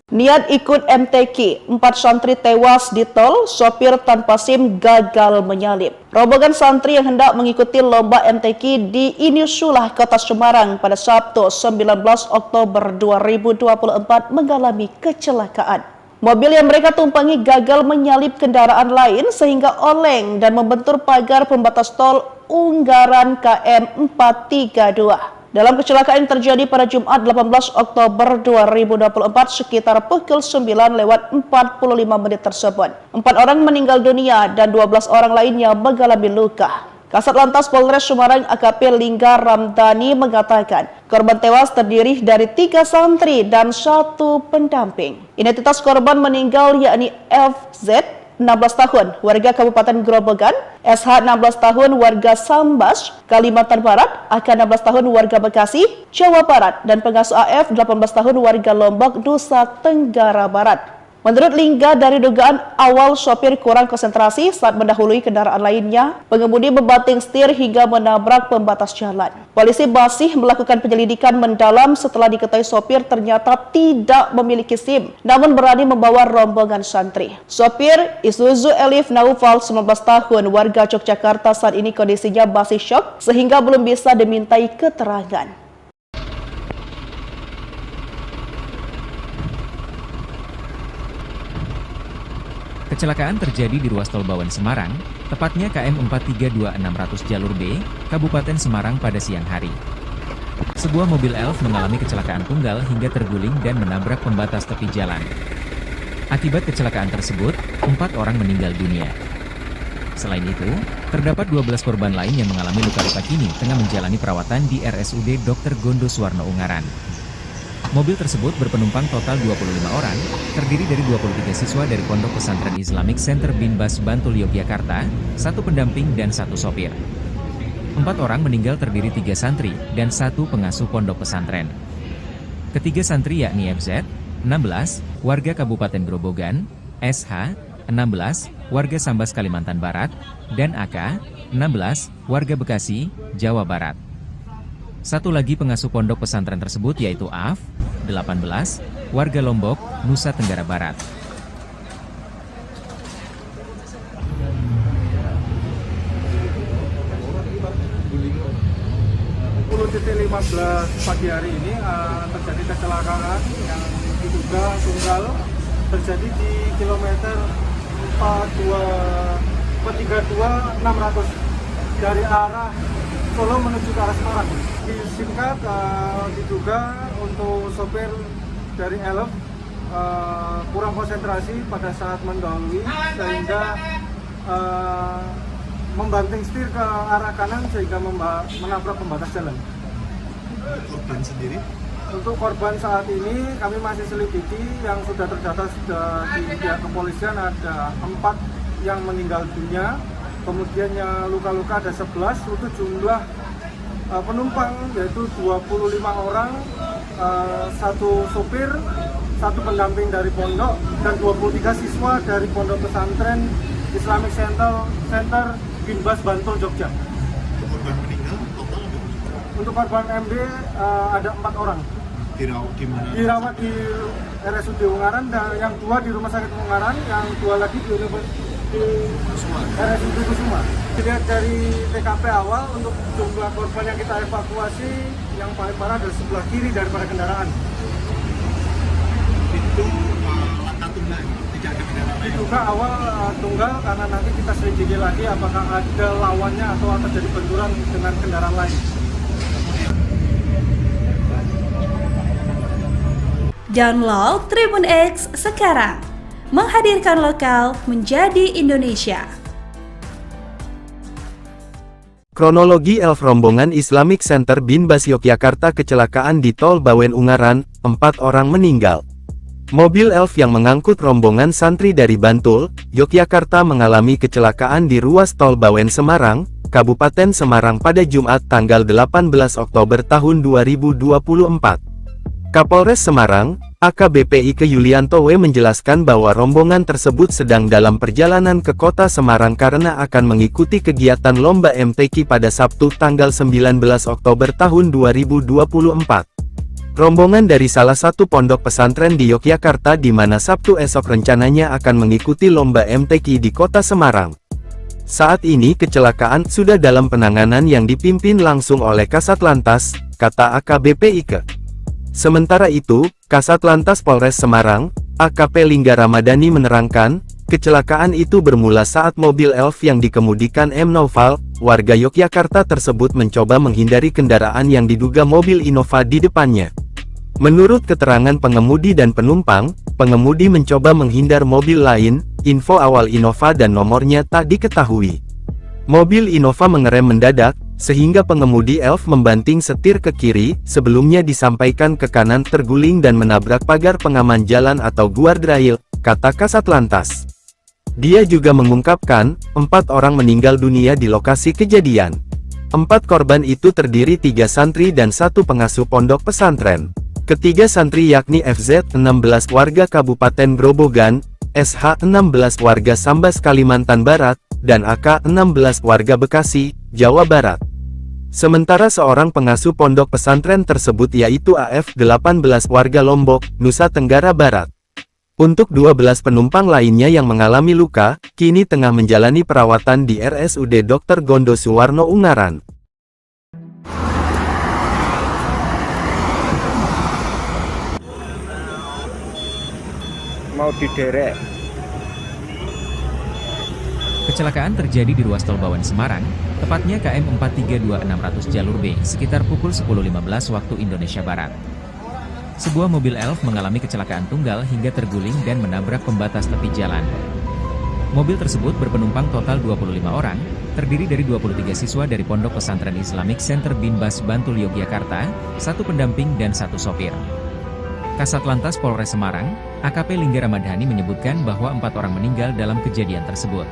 Niat ikut MTQ, 4 santri tewas di tol, sopir tanpa SIM gagal menyalip. Rombongan santri yang hendak mengikuti lomba MTQ di Inisulah, Kota Semarang pada Sabtu 19 Oktober 2024 mengalami kecelakaan. Mobil yang mereka tumpangi gagal menyalip kendaraan lain sehingga oleng dan membentur pagar pembatas tol Unggaran KM 432. Dalam kecelakaan yang terjadi pada Jumat 18 Oktober 2024 sekitar pukul 9:45 tersebut, 4 orang meninggal dunia dan 12 orang lainnya mengalami luka. Kasat Lantas Polres Semarang AKP Lingga Ramdhani mengatakan korban tewas terdiri dari 3 santri dan 1 pendamping. Identitas korban meninggal yakni FZ 16 tahun, warga Kabupaten Grobogan, SH 16 tahun, warga Sambas, Kalimantan Barat, AK 16 tahun, warga Bekasi, Jawa Barat, dan pengasuh AF 18 tahun, warga Lombok, Nusa Tenggara Barat. Menurut Lingga, dari dugaan awal sopir kurang konsentrasi saat mendahului kendaraan lainnya, pengemudi membanting setir hingga menabrak pembatas jalan. Polisi masih melakukan penyelidikan mendalam setelah diketahui sopir ternyata tidak memiliki SIM, namun berani membawa rombongan santri. Sopir Isuzu Elif Naufal 19 tahun, warga Yogyakarta, saat ini kondisinya masih syok sehingga belum bisa dimintai keterangan. Kecelakaan terjadi di ruas tol Bawen Semarang, tepatnya KM 432-600 jalur B, Kabupaten Semarang pada siang hari. Sebuah mobil elf mengalami kecelakaan tunggal hingga terguling dan menabrak pembatas tepi jalan. Akibat kecelakaan tersebut, 4 orang meninggal dunia. Selain itu, terdapat 12 korban lain yang mengalami luka-luka kini tengah menjalani perawatan di RSUD Dr. Gondo Suwarno Ungaran. Mobil tersebut berpenumpang total 25 orang, terdiri dari 23 siswa dari Pondok Pesantren Islamic Center Binbas Bantul, Yogyakarta, 1 pendamping dan 1 sopir. 4 orang meninggal terdiri 3 santri dan 1 pengasuh pondok pesantren. Ketiga santri yakni FZ, 16, warga Kabupaten Grobogan, SH, 16, warga Sambas Kalimantan Barat, dan AK, 16, warga Bekasi, Jawa Barat. 1 lagi pengasuh pondok pesantren tersebut yaitu AF, 18, warga Lombok, Nusa Tenggara Barat. Pukul 15 pagi hari ini terjadi kecelakaan yang diduga tunggal terjadi di kilometer 432-600 dari arah Solo menuju ke arah Semarang. Disingkat, diduga untuk sopir dari Elf kurang konsentrasi pada saat mendahului sehingga membanting setir ke arah kanan sehingga menabrak pembatas jalan. Korban sendiri? Untuk korban saat ini kami masih selidiki, yang sudah terdata di pihak kepolisian ada 4 yang meninggal dunia, kemudian yang luka-luka ada 11, untuk jumlah penumpang yaitu 25 orang, 1 supir, 1 pendamping dari pondok, dan 23 siswa dari Pondok Pesantren Islamic Center Binbas Bantul, Jogja. Untuk korban meninggal total ada? Untuk korban MD ada 4 orang. Dirawat di mana? Dirawat di RSUD Ungaran, dan yang 2 di Rumah Sakit Ungaran, yang 2 lagi di RSUD Kusuma. Dilihat dari TKP awal, untuk jumlah korban yang kita evakuasi, yang paling parah adalah sebelah kiri daripada kendaraan. Itu laka tunggal, tidak ada kendaraan lain? Diduga awal tunggal, karena nanti kita selidiki lagi apakah ada lawannya atau terjadi benturan dengan kendaraan lain. Download Tribun X sekarang, menghadirkan lokal menjadi Indonesia. Kronologi Elf rombongan Islamic Center Binbas Yogyakarta kecelakaan di Tol Bawen Ungaran, 4 orang meninggal. Mobil Elf yang mengangkut rombongan santri dari Bantul, Yogyakarta mengalami kecelakaan di ruas Tol Bawen Semarang, Kabupaten Semarang pada Jumat tanggal 18 Oktober tahun 2024. Kapolres Semarang, AKBP Ike Yulianto W menjelaskan bahwa rombongan tersebut sedang dalam perjalanan ke kota Semarang karena akan mengikuti kegiatan lomba MTQ pada Sabtu tanggal 19 Oktober tahun 2024. Rombongan dari salah satu pondok pesantren di Yogyakarta di mana Sabtu esok rencananya akan mengikuti lomba MTQ di kota Semarang. Saat ini kecelakaan sudah dalam penanganan yang dipimpin langsung oleh Kasat Lantas, kata AKBP Ike. Sementara itu, Kasat Lantas Polres Semarang, AKP Lingga Ramadhani menerangkan, kecelakaan itu bermula saat mobil Elf yang dikemudikan M. Noval, warga Yogyakarta tersebut mencoba menghindari kendaraan yang diduga mobil Innova di depannya. Menurut keterangan pengemudi dan penumpang, pengemudi mencoba menghindar mobil lain, info awal Innova dan nomornya tak diketahui. Mobil Innova mengerem mendadak, sehingga pengemudi Elf membanting setir ke kiri, sebelumnya disampaikan ke kanan terguling dan menabrak pagar pengaman jalan atau guardrail, kata Kasat Lantas. Dia juga mengungkapkan, 4 orang meninggal dunia di lokasi kejadian. 4 korban itu terdiri 3 santri dan 1 pengasuh pondok pesantren. Ketiga santri yakni FZ 16 warga Kabupaten Grobogan, SH 16 warga Sambas Kalimantan Barat, dan AK 16 warga Bekasi, Jawa Barat. Sementara seorang pengasuh pondok pesantren tersebut yaitu AF 18 warga Lombok, Nusa Tenggara Barat. Untuk 12 penumpang lainnya yang mengalami luka, kini tengah menjalani perawatan di RSUD Dr. Gondo Suwarno Ungaran. Mau diderek. Kecelakaan terjadi di ruas Tol Bawen Semarang, tepatnya KM 432600 jalur B, sekitar pukul 10.15 waktu Indonesia Barat. Sebuah mobil Elf mengalami kecelakaan tunggal hingga terguling dan menabrak pembatas tepi jalan. Mobil tersebut berpenumpang total 25 orang, terdiri dari 23 siswa dari Pondok Pesantren Islamic Center Binbas Bantul Yogyakarta, 1 pendamping dan 1 sopir. Kasat Lantas Polres Semarang, AKP Lingga Ramadhani menyebutkan bahwa 4 orang meninggal dalam kejadian tersebut.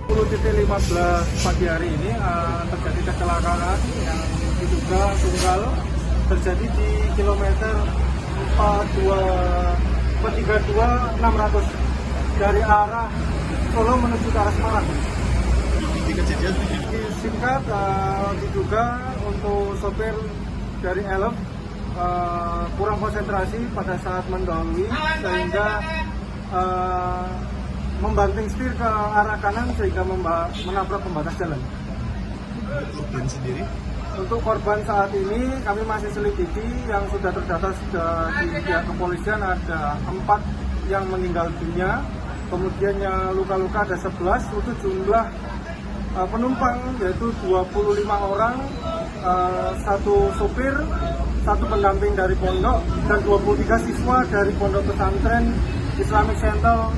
Pukul 15 pagi hari ini terjadi kecelakaan yang diduga tunggal terjadi di kilometer 432 600 dari arah Solo menuju ke arah Semarang. Disingkat, diduga untuk sopir dari Elf kurang konsentrasi pada saat mendahului sehingga membanting setir ke arah kanan sehingga menabrak pembatas jalan. Korban sendiri? Untuk korban saat ini kami masih selidiki, yang sudah terdata di pihak kepolisian ada 4 yang meninggal dunia, kemudian yang luka-luka ada 11, untuk jumlah penumpang yaitu 25 orang, 1 sopir, 1 pendamping dari pondok, dan 23 siswa dari Pondok Pesantren Islamic Center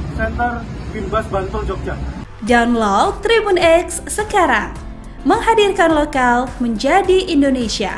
Binbas Bantul Jogja. Download Tribun X sekarang, menghadirkan lokal menjadi Indonesia.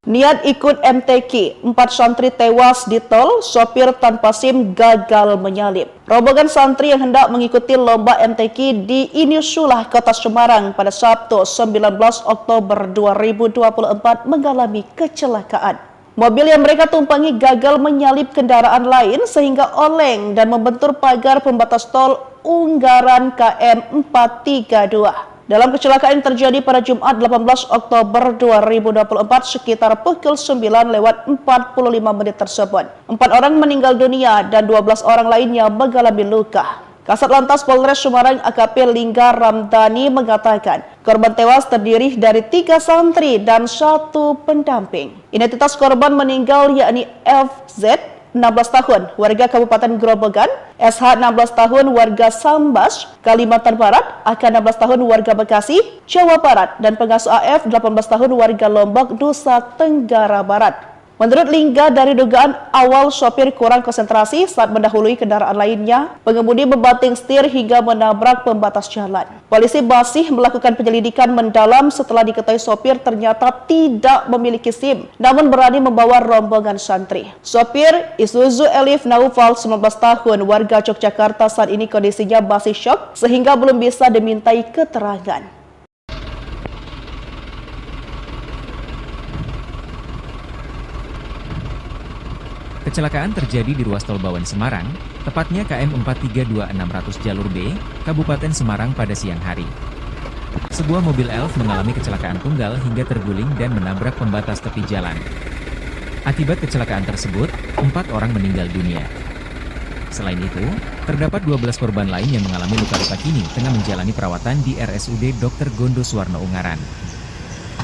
Niat ikut MTQ, 4 santri tewas di tol, sopir tanpa SIM gagal menyalip. Rombongan santri yang hendak mengikuti lomba MTQ di Inisulah, Kota Semarang pada Sabtu 19 Oktober 2024 mengalami kecelakaan. Mobil yang mereka tumpangi gagal menyalip kendaraan lain sehingga oleng dan membentur pagar pembatas tol Ungaran KM 432. Dalam kecelakaan yang terjadi pada Jumat 18 Oktober 2024 sekitar pukul 9:45 tersebut. 4 orang meninggal dunia dan 12 orang lainnya mengalami luka. Kasat Lantas Polres Semarang AKP Lingga Ramadhani mengatakan, korban tewas terdiri dari 3 santri dan 1 pendamping. Identitas korban meninggal yakni FZ 16 tahun, warga Kabupaten Grobogan, SH 16 tahun, warga Sambas, Kalimantan Barat, AK 16 tahun, warga Bekasi, Jawa Barat, dan pengasuh AF 18 tahun, warga Lombok, Nusa Tenggara Barat. Menurut Lingga, dari dugaan awal sopir kurang konsentrasi saat mendahului kendaraan lainnya, pengemudi membanting setir hingga menabrak pembatas jalan. Polisi masih melakukan penyelidikan mendalam setelah diketahui sopir ternyata tidak memiliki SIM, namun berani membawa rombongan santri. Sopir Isuzu Elif Naufal, 19 tahun, warga Yogyakarta, saat ini kondisinya masih syok sehingga belum bisa dimintai keterangan. Kecelakaan terjadi di ruas tol Bawen Semarang, tepatnya KM 432600 jalur B, Kabupaten Semarang pada siang hari. Sebuah mobil elf mengalami kecelakaan tunggal hingga terguling dan menabrak pembatas tepi jalan. Akibat kecelakaan tersebut, 4 orang meninggal dunia. Selain itu, terdapat 12 korban lain yang mengalami luka-luka kini tengah menjalani perawatan di RSUD Dr. Gondo Suwarno Ungaran.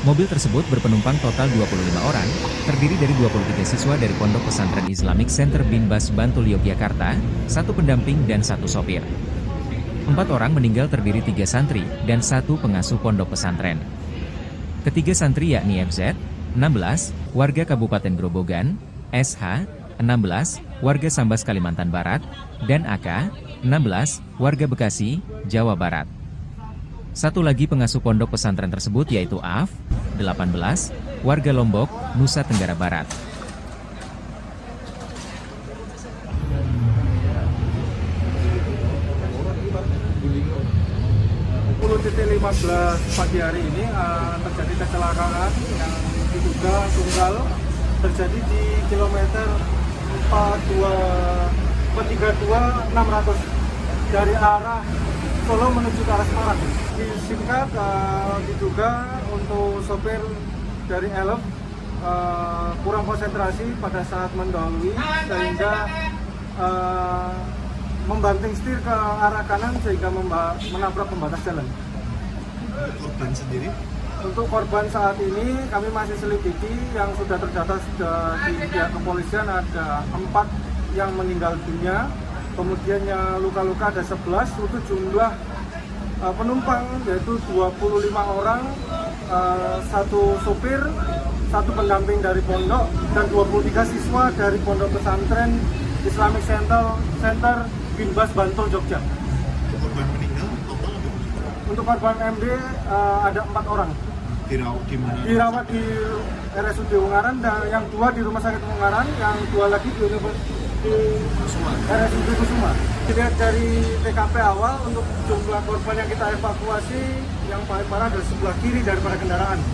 Mobil tersebut berpenumpang total 25 orang, terdiri dari 23 siswa dari Pondok Pesantren Islamic Center Binbas Bantul Yogyakarta, 1 pendamping dan 1 sopir. 4 orang meninggal terdiri 3 santri dan 1 pengasuh pondok pesantren. Ketiga santri yakni FZ, 16, warga Kabupaten Grobogan, SH, 16, warga Sambas Kalimantan Barat, dan AK, 16, warga Bekasi, Jawa Barat. 1 lagi pengasuh pondok pesantren tersebut yaitu AF, 18, warga Lombok, Nusa Tenggara Barat. Pukul 15 pagi hari ini terjadi kecelakaan yang diduga tunggal terjadi di kilometer 432 dari arah Solo menuju ke arah Semarang. Disingkat, diduga untuk sopir dari Elf kurang konsentrasi pada saat mendahului sehingga membanting setir ke arah kanan sehingga menabrak pembatas jalan. Korban sendiri? Untuk korban saat ini kami masih selidiki, yang sudah terdata di pihak kepolisian ada 4 yang meninggal dunia. Kemudian yang luka-luka ada 11, untuk jumlah penumpang yaitu 25 orang, 1 sopir, 1 pendamping dari pondok, dan 23 siswa dari Pondok Pesantren Islamic Center Binbas Bantul Jogja. Korban meninggal total ada? Untuk korban MD ada 4 orang. Dirawat di mana? Dirawat di RSUD Ungaran, dan yang 2 di Rumah Sakit Ungaran, yang 2 lagi di RSUD Kusuma. Dilihat dari TKP awal, untuk jumlah korban yang kita evakuasi, yang paling parah dari sebelah kiri daripada kendaraan.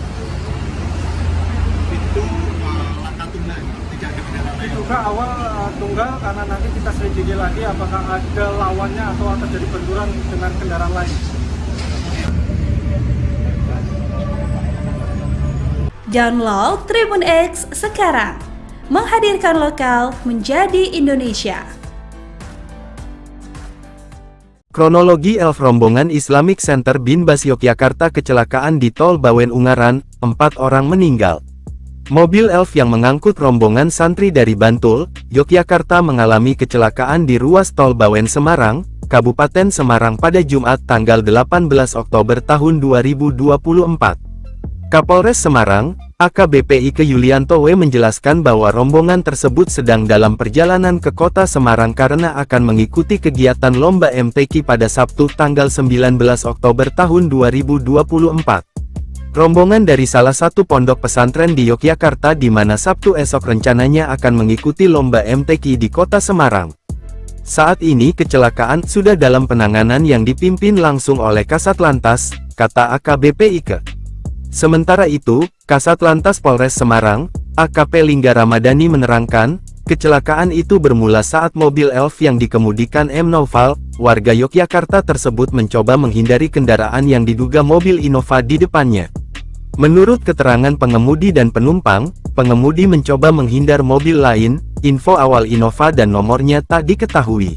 Itu laka tunggal, tidak ada kendaraan lain? Diduga awal tunggal, karena nanti kita selidiki lagi apakah ada lawannya atau terjadi benturan dengan kendaraan lain. Download Tribun X sekarang, menghadirkan lokal menjadi Indonesia. Kronologi Elf rombongan Islamic Center Binbas Yogyakarta kecelakaan di Tol Bawen Ungaran, 4 orang meninggal. Mobil Elf yang mengangkut rombongan santri dari Bantul, Yogyakarta mengalami kecelakaan di ruas Tol Bawen Semarang, Kabupaten Semarang pada Jumat tanggal 18 Oktober tahun 2024. Kapolres Semarang, AKBP Ike Yulianto W menjelaskan bahwa rombongan tersebut sedang dalam perjalanan ke kota Semarang karena akan mengikuti kegiatan lomba MTQ pada Sabtu tanggal 19 Oktober tahun 2024. Rombongan dari salah satu pondok pesantren di Yogyakarta di mana Sabtu esok rencananya akan mengikuti lomba MTQ di kota Semarang. Saat ini kecelakaan sudah dalam penanganan yang dipimpin langsung oleh Kasat Lantas, kata AKBP Ike. Sementara itu, Kasat Lantas Polres Semarang, AKP Lingga Ramadhani menerangkan, kecelakaan itu bermula saat mobil Elf yang dikemudikan M. Naufal, warga Yogyakarta tersebut mencoba menghindari kendaraan yang diduga mobil Innova di depannya. Menurut keterangan pengemudi dan penumpang, pengemudi mencoba menghindar mobil lain, info awal Innova dan nomornya tak diketahui.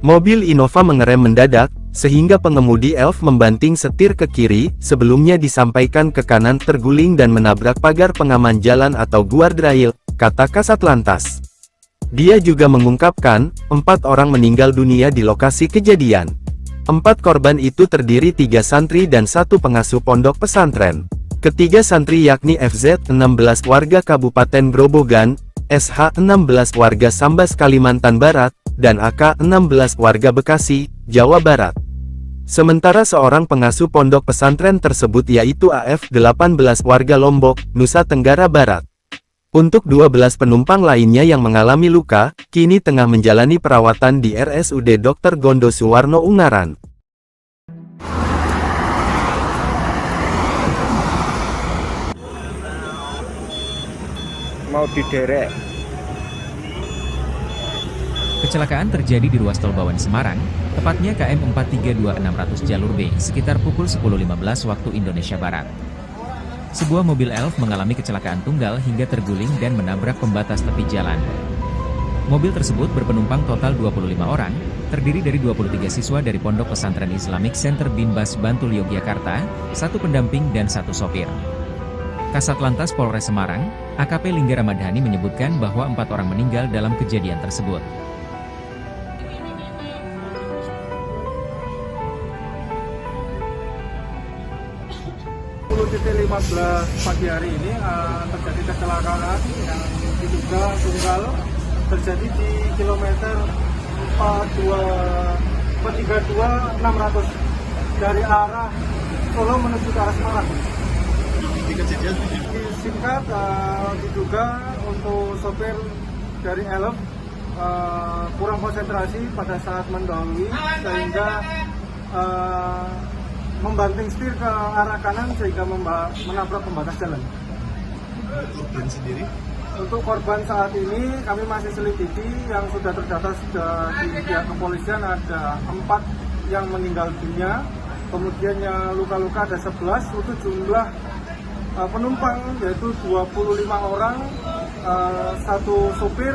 Mobil Innova mengerem mendadak, sehingga pengemudi Elf membanting setir ke kiri, sebelumnya disampaikan ke kanan terguling dan menabrak pagar pengaman jalan atau guardrail, kata Kasat Lantas. Dia juga mengungkapkan, 4 orang meninggal dunia di lokasi kejadian. 4 korban itu terdiri 3 santri dan 1 pengasuh pondok pesantren. Ketiga santri yakni FZ 16 warga Kabupaten Grobogan, SH 16 warga Sambas Kalimantan Barat, dan AK 16 warga Bekasi, Jawa Barat. Sementara seorang pengasuh pondok pesantren tersebut yaitu AF 18 warga Lombok, Nusa Tenggara Barat. Untuk 12 penumpang lainnya yang mengalami luka, kini tengah menjalani perawatan di RSUD Dr. Gondo Suwarno Ungaran. Mau diderek. Kecelakaan terjadi di ruas tol Bawen Semarang, tepatnya KM 432600 jalur B, sekitar pukul 10.15 waktu Indonesia Barat. Sebuah mobil elf mengalami kecelakaan tunggal hingga terguling dan menabrak pembatas tepi jalan. Mobil tersebut berpenumpang total 25 orang, terdiri dari 23 siswa dari Pondok Pesantren Islamic Center Binbas Bantul Yogyakarta, 1 pendamping dan 1 sopir. Kasat Lantas Polres Semarang, AKP Lingga Ramadhani menyebutkan bahwa 4 orang meninggal dalam kejadian tersebut. Pukul 15 pagi hari ini terjadi kecelakaan yang diduga tunggal terjadi di kilometer 432 600 dari arah Solo menuju ke arah Semarang. Disingkat diduga untuk sopir dari elf kurang konsentrasi pada saat mendahului sehingga membanting setir ke arah kanan sehingga menabrak pembatas jalan. Korban sendiri? Untuk korban saat ini kami masih selidiki, yang sudah terdata di pihak kepolisian ada 4 yang meninggal dunia, kemudian yang luka-luka ada 11, untuk jumlah penumpang yaitu 25 orang, 1 supir,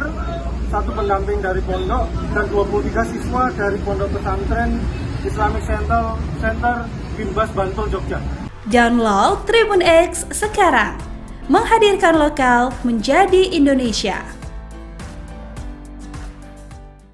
1 pendamping dari pondok, dan 23 siswa dari Pondok Pesantren Islamic Center Binbas Bantul Jogja. Download Tribun X sekarang, menghadirkan lokal menjadi Indonesia.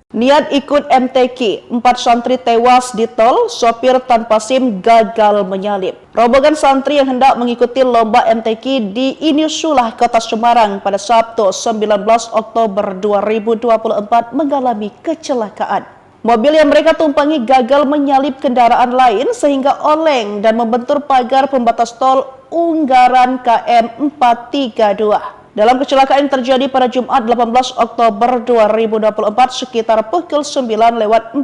Niat ikut MTQ, 4 santri tewas di tol, sopir tanpa SIM gagal menyalip. Rombongan santri yang hendak mengikuti lomba MTQ di Inisulah, Kota Semarang pada Sabtu 19 Oktober 2024 mengalami kecelakaan. Mobil yang mereka tumpangi gagal menyalip kendaraan lain sehingga oleng dan membentur pagar pembatas tol Ungaran KM 432. Dalam kecelakaan yang terjadi pada Jumat 18 Oktober 2024 sekitar pukul 9:45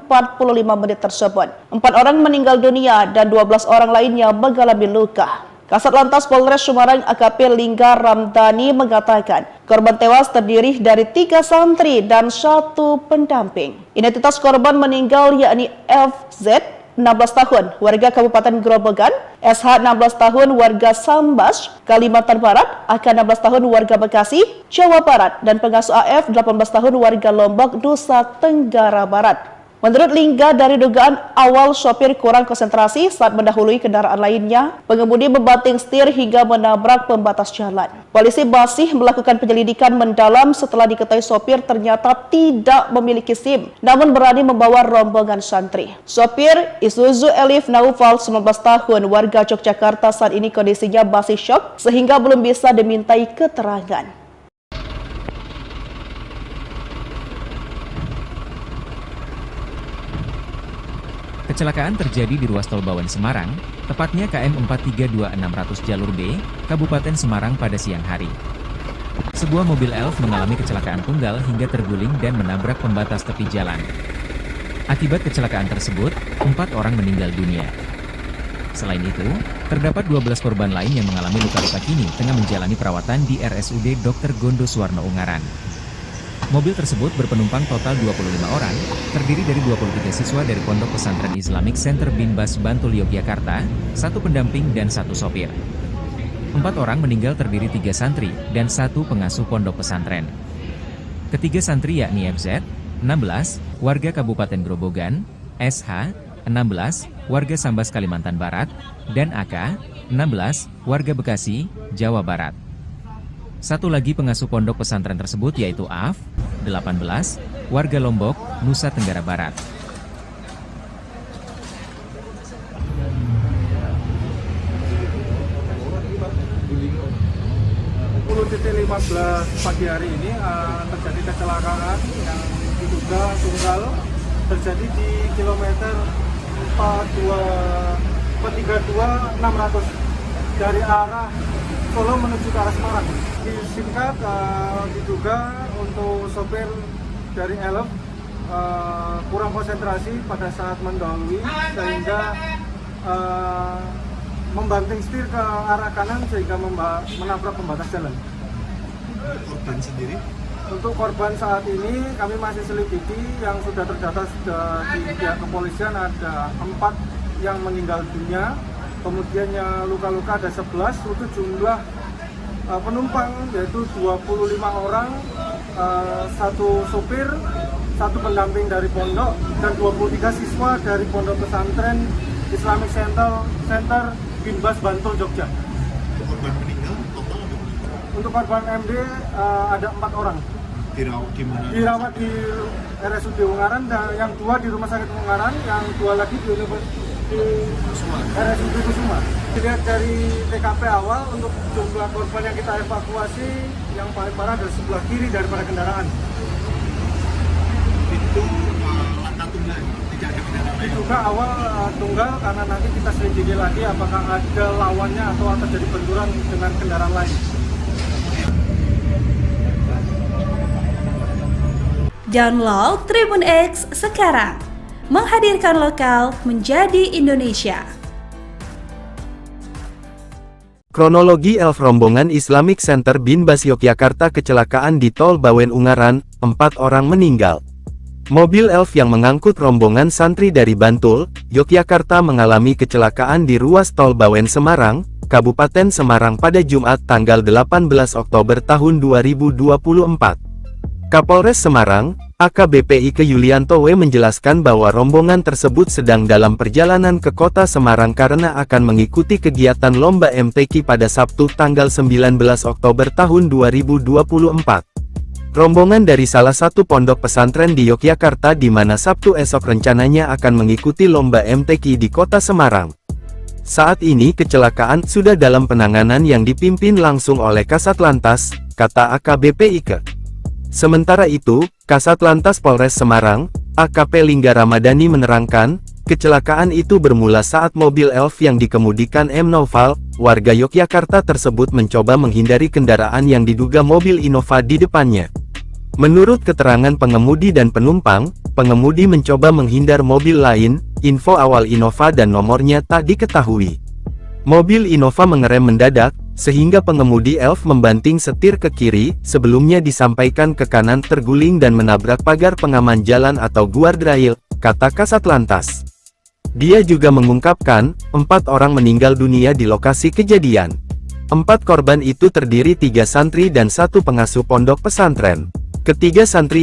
tersebut, 4 orang meninggal dunia dan 12 orang lainnya mengalami luka. Kasat Lantas Polres Semarang AKP Lingga Ramadhani mengatakan, korban tewas terdiri dari 3 santri dan 1 pendamping. Identitas korban meninggal yakni FZ 16 tahun, warga Kabupaten Grobogan, SH 16 tahun, warga Sambas, Kalimantan Barat, AK 16 tahun, warga Bekasi, Jawa Barat, dan pengasuh AF 18 tahun, warga Lombok, Nusa Tenggara Barat. Menurut Lingga, dari dugaan awal sopir kurang konsentrasi saat mendahului kendaraan lainnya, pengemudi membanting setir hingga menabrak pembatas jalan. Polisi masih melakukan penyelidikan mendalam setelah diketahui sopir ternyata tidak memiliki SIM, namun berani membawa rombongan santri. Sopir Isuzu Elif Naufal 19 tahun, warga Yogyakarta, saat ini kondisinya masih syok sehingga belum bisa dimintai keterangan. Kecelakaan terjadi di ruas tol Bawen Semarang, tepatnya KM 432600 jalur B, Kabupaten Semarang pada siang hari. Sebuah mobil elf mengalami kecelakaan tunggal hingga terguling dan menabrak pembatas tepi jalan. Akibat kecelakaan tersebut, 4 orang meninggal dunia. Selain itu, terdapat 12 korban lain yang mengalami luka-luka kini tengah menjalani perawatan di RSUD Dr. Gondo Suwarno Ungaran. Mobil tersebut berpenumpang total 25 orang, terdiri dari 23 siswa dari Pondok Pesantren Islamic Center Binbas Bantul Yogyakarta, 1 pendamping dan 1 sopir. 4 orang meninggal terdiri 3 santri dan 1 pengasuh pondok pesantren. Ketiga santri yakni FZ, 16, warga Kabupaten Grobogan, SH, 16, warga Sambas Kalimantan Barat, dan AK, 16, warga Bekasi, Jawa Barat. 1 lagi pengasuh pondok pesantren tersebut yaitu AF, 18, warga Lombok, Nusa Tenggara Barat. 15 pagi hari ini terjadi kecelakaan yang diduga tunggal terjadi di kilometer 432 dari arah Solo menuju ke arah Semarang. Disingkat, diduga untuk sopir dari Elf kurang konsentrasi pada saat mendahului sehingga membanting setir ke arah kanan sehingga menabrak pembatas jalan. Korban sendiri? Untuk korban saat ini kami masih selidiki, yang sudah terdata di pihak kepolisian ada 4 yang meninggal dunia, kemudian yang luka-luka ada 11, untuk jumlah penumpang yaitu 25 orang, 1 sopir, 1 pendamping dari pondok, dan 23 siswa dari pondok pesantren Islamic Center Binbas Bantul, Jogja. Korban meninggal total ada berapa? Untuk korban MD ada 4 orang. Dirawat di mana? Dirawat di RSUD Ungaran, dan yang 2 di Rumah Sakit Ungaran, yang 2 lagi di RSUD Kusuma. Dilihat dari TKP awal, untuk jumlah korban yang kita evakuasi, yang paling parah adalah sebelah kiri daripada kendaraan. Itu laka tunggal, tidak ada kendaraan lain. Diduga awal tunggal, karena nanti kita selidiki lagi apakah ada lawannya atau terjadi benturan dengan kendaraan lain. Download Tribun X sekarang, menghadirkan lokal menjadi Indonesia. Kronologi Elf rombongan Islamic Center Binbas Yogyakarta kecelakaan di Tol Bawen Ungaran, 4 orang meninggal. Mobil Elf yang mengangkut rombongan santri dari Bantul, Yogyakarta mengalami kecelakaan di ruas Tol Bawen Semarang, Kabupaten Semarang pada Jumat tanggal 18 Oktober tahun 2024. Kapolres Semarang, AKBP Ike Yulianto W menjelaskan bahwa rombongan tersebut sedang dalam perjalanan ke kota Semarang karena akan mengikuti kegiatan lomba MTQ pada Sabtu tanggal 19 Oktober tahun 2024. Rombongan dari salah satu pondok pesantren di Yogyakarta di mana Sabtu esok rencananya akan mengikuti lomba MTQ di kota Semarang. Saat ini kecelakaan sudah dalam penanganan yang dipimpin langsung oleh Kasatlantas, kata AKBP Ike. Sementara itu, Kasatlantas Polres Semarang, AKP Lingga Ramadhani menerangkan, kecelakaan itu bermula saat mobil Elf yang dikemudikan M. Noval, warga Yogyakarta tersebut mencoba menghindari kendaraan yang diduga mobil Innova di depannya. Menurut keterangan pengemudi dan penumpang, pengemudi mencoba menghindar mobil lain, info awal Innova dan nomornya tak diketahui. Mobil Innova mengerem mendadak, sehingga pengemudi Elf membanting setir ke kiri, sebelumnya disampaikan ke kanan terguling dan menabrak pagar pengaman jalan atau guardrail, kata Kasatlantas. Dia juga mengungkapkan, 4 orang meninggal dunia di lokasi kejadian. 4 korban itu terdiri 3 santri dan 1 pengasuh pondok pesantren. Ketiga santri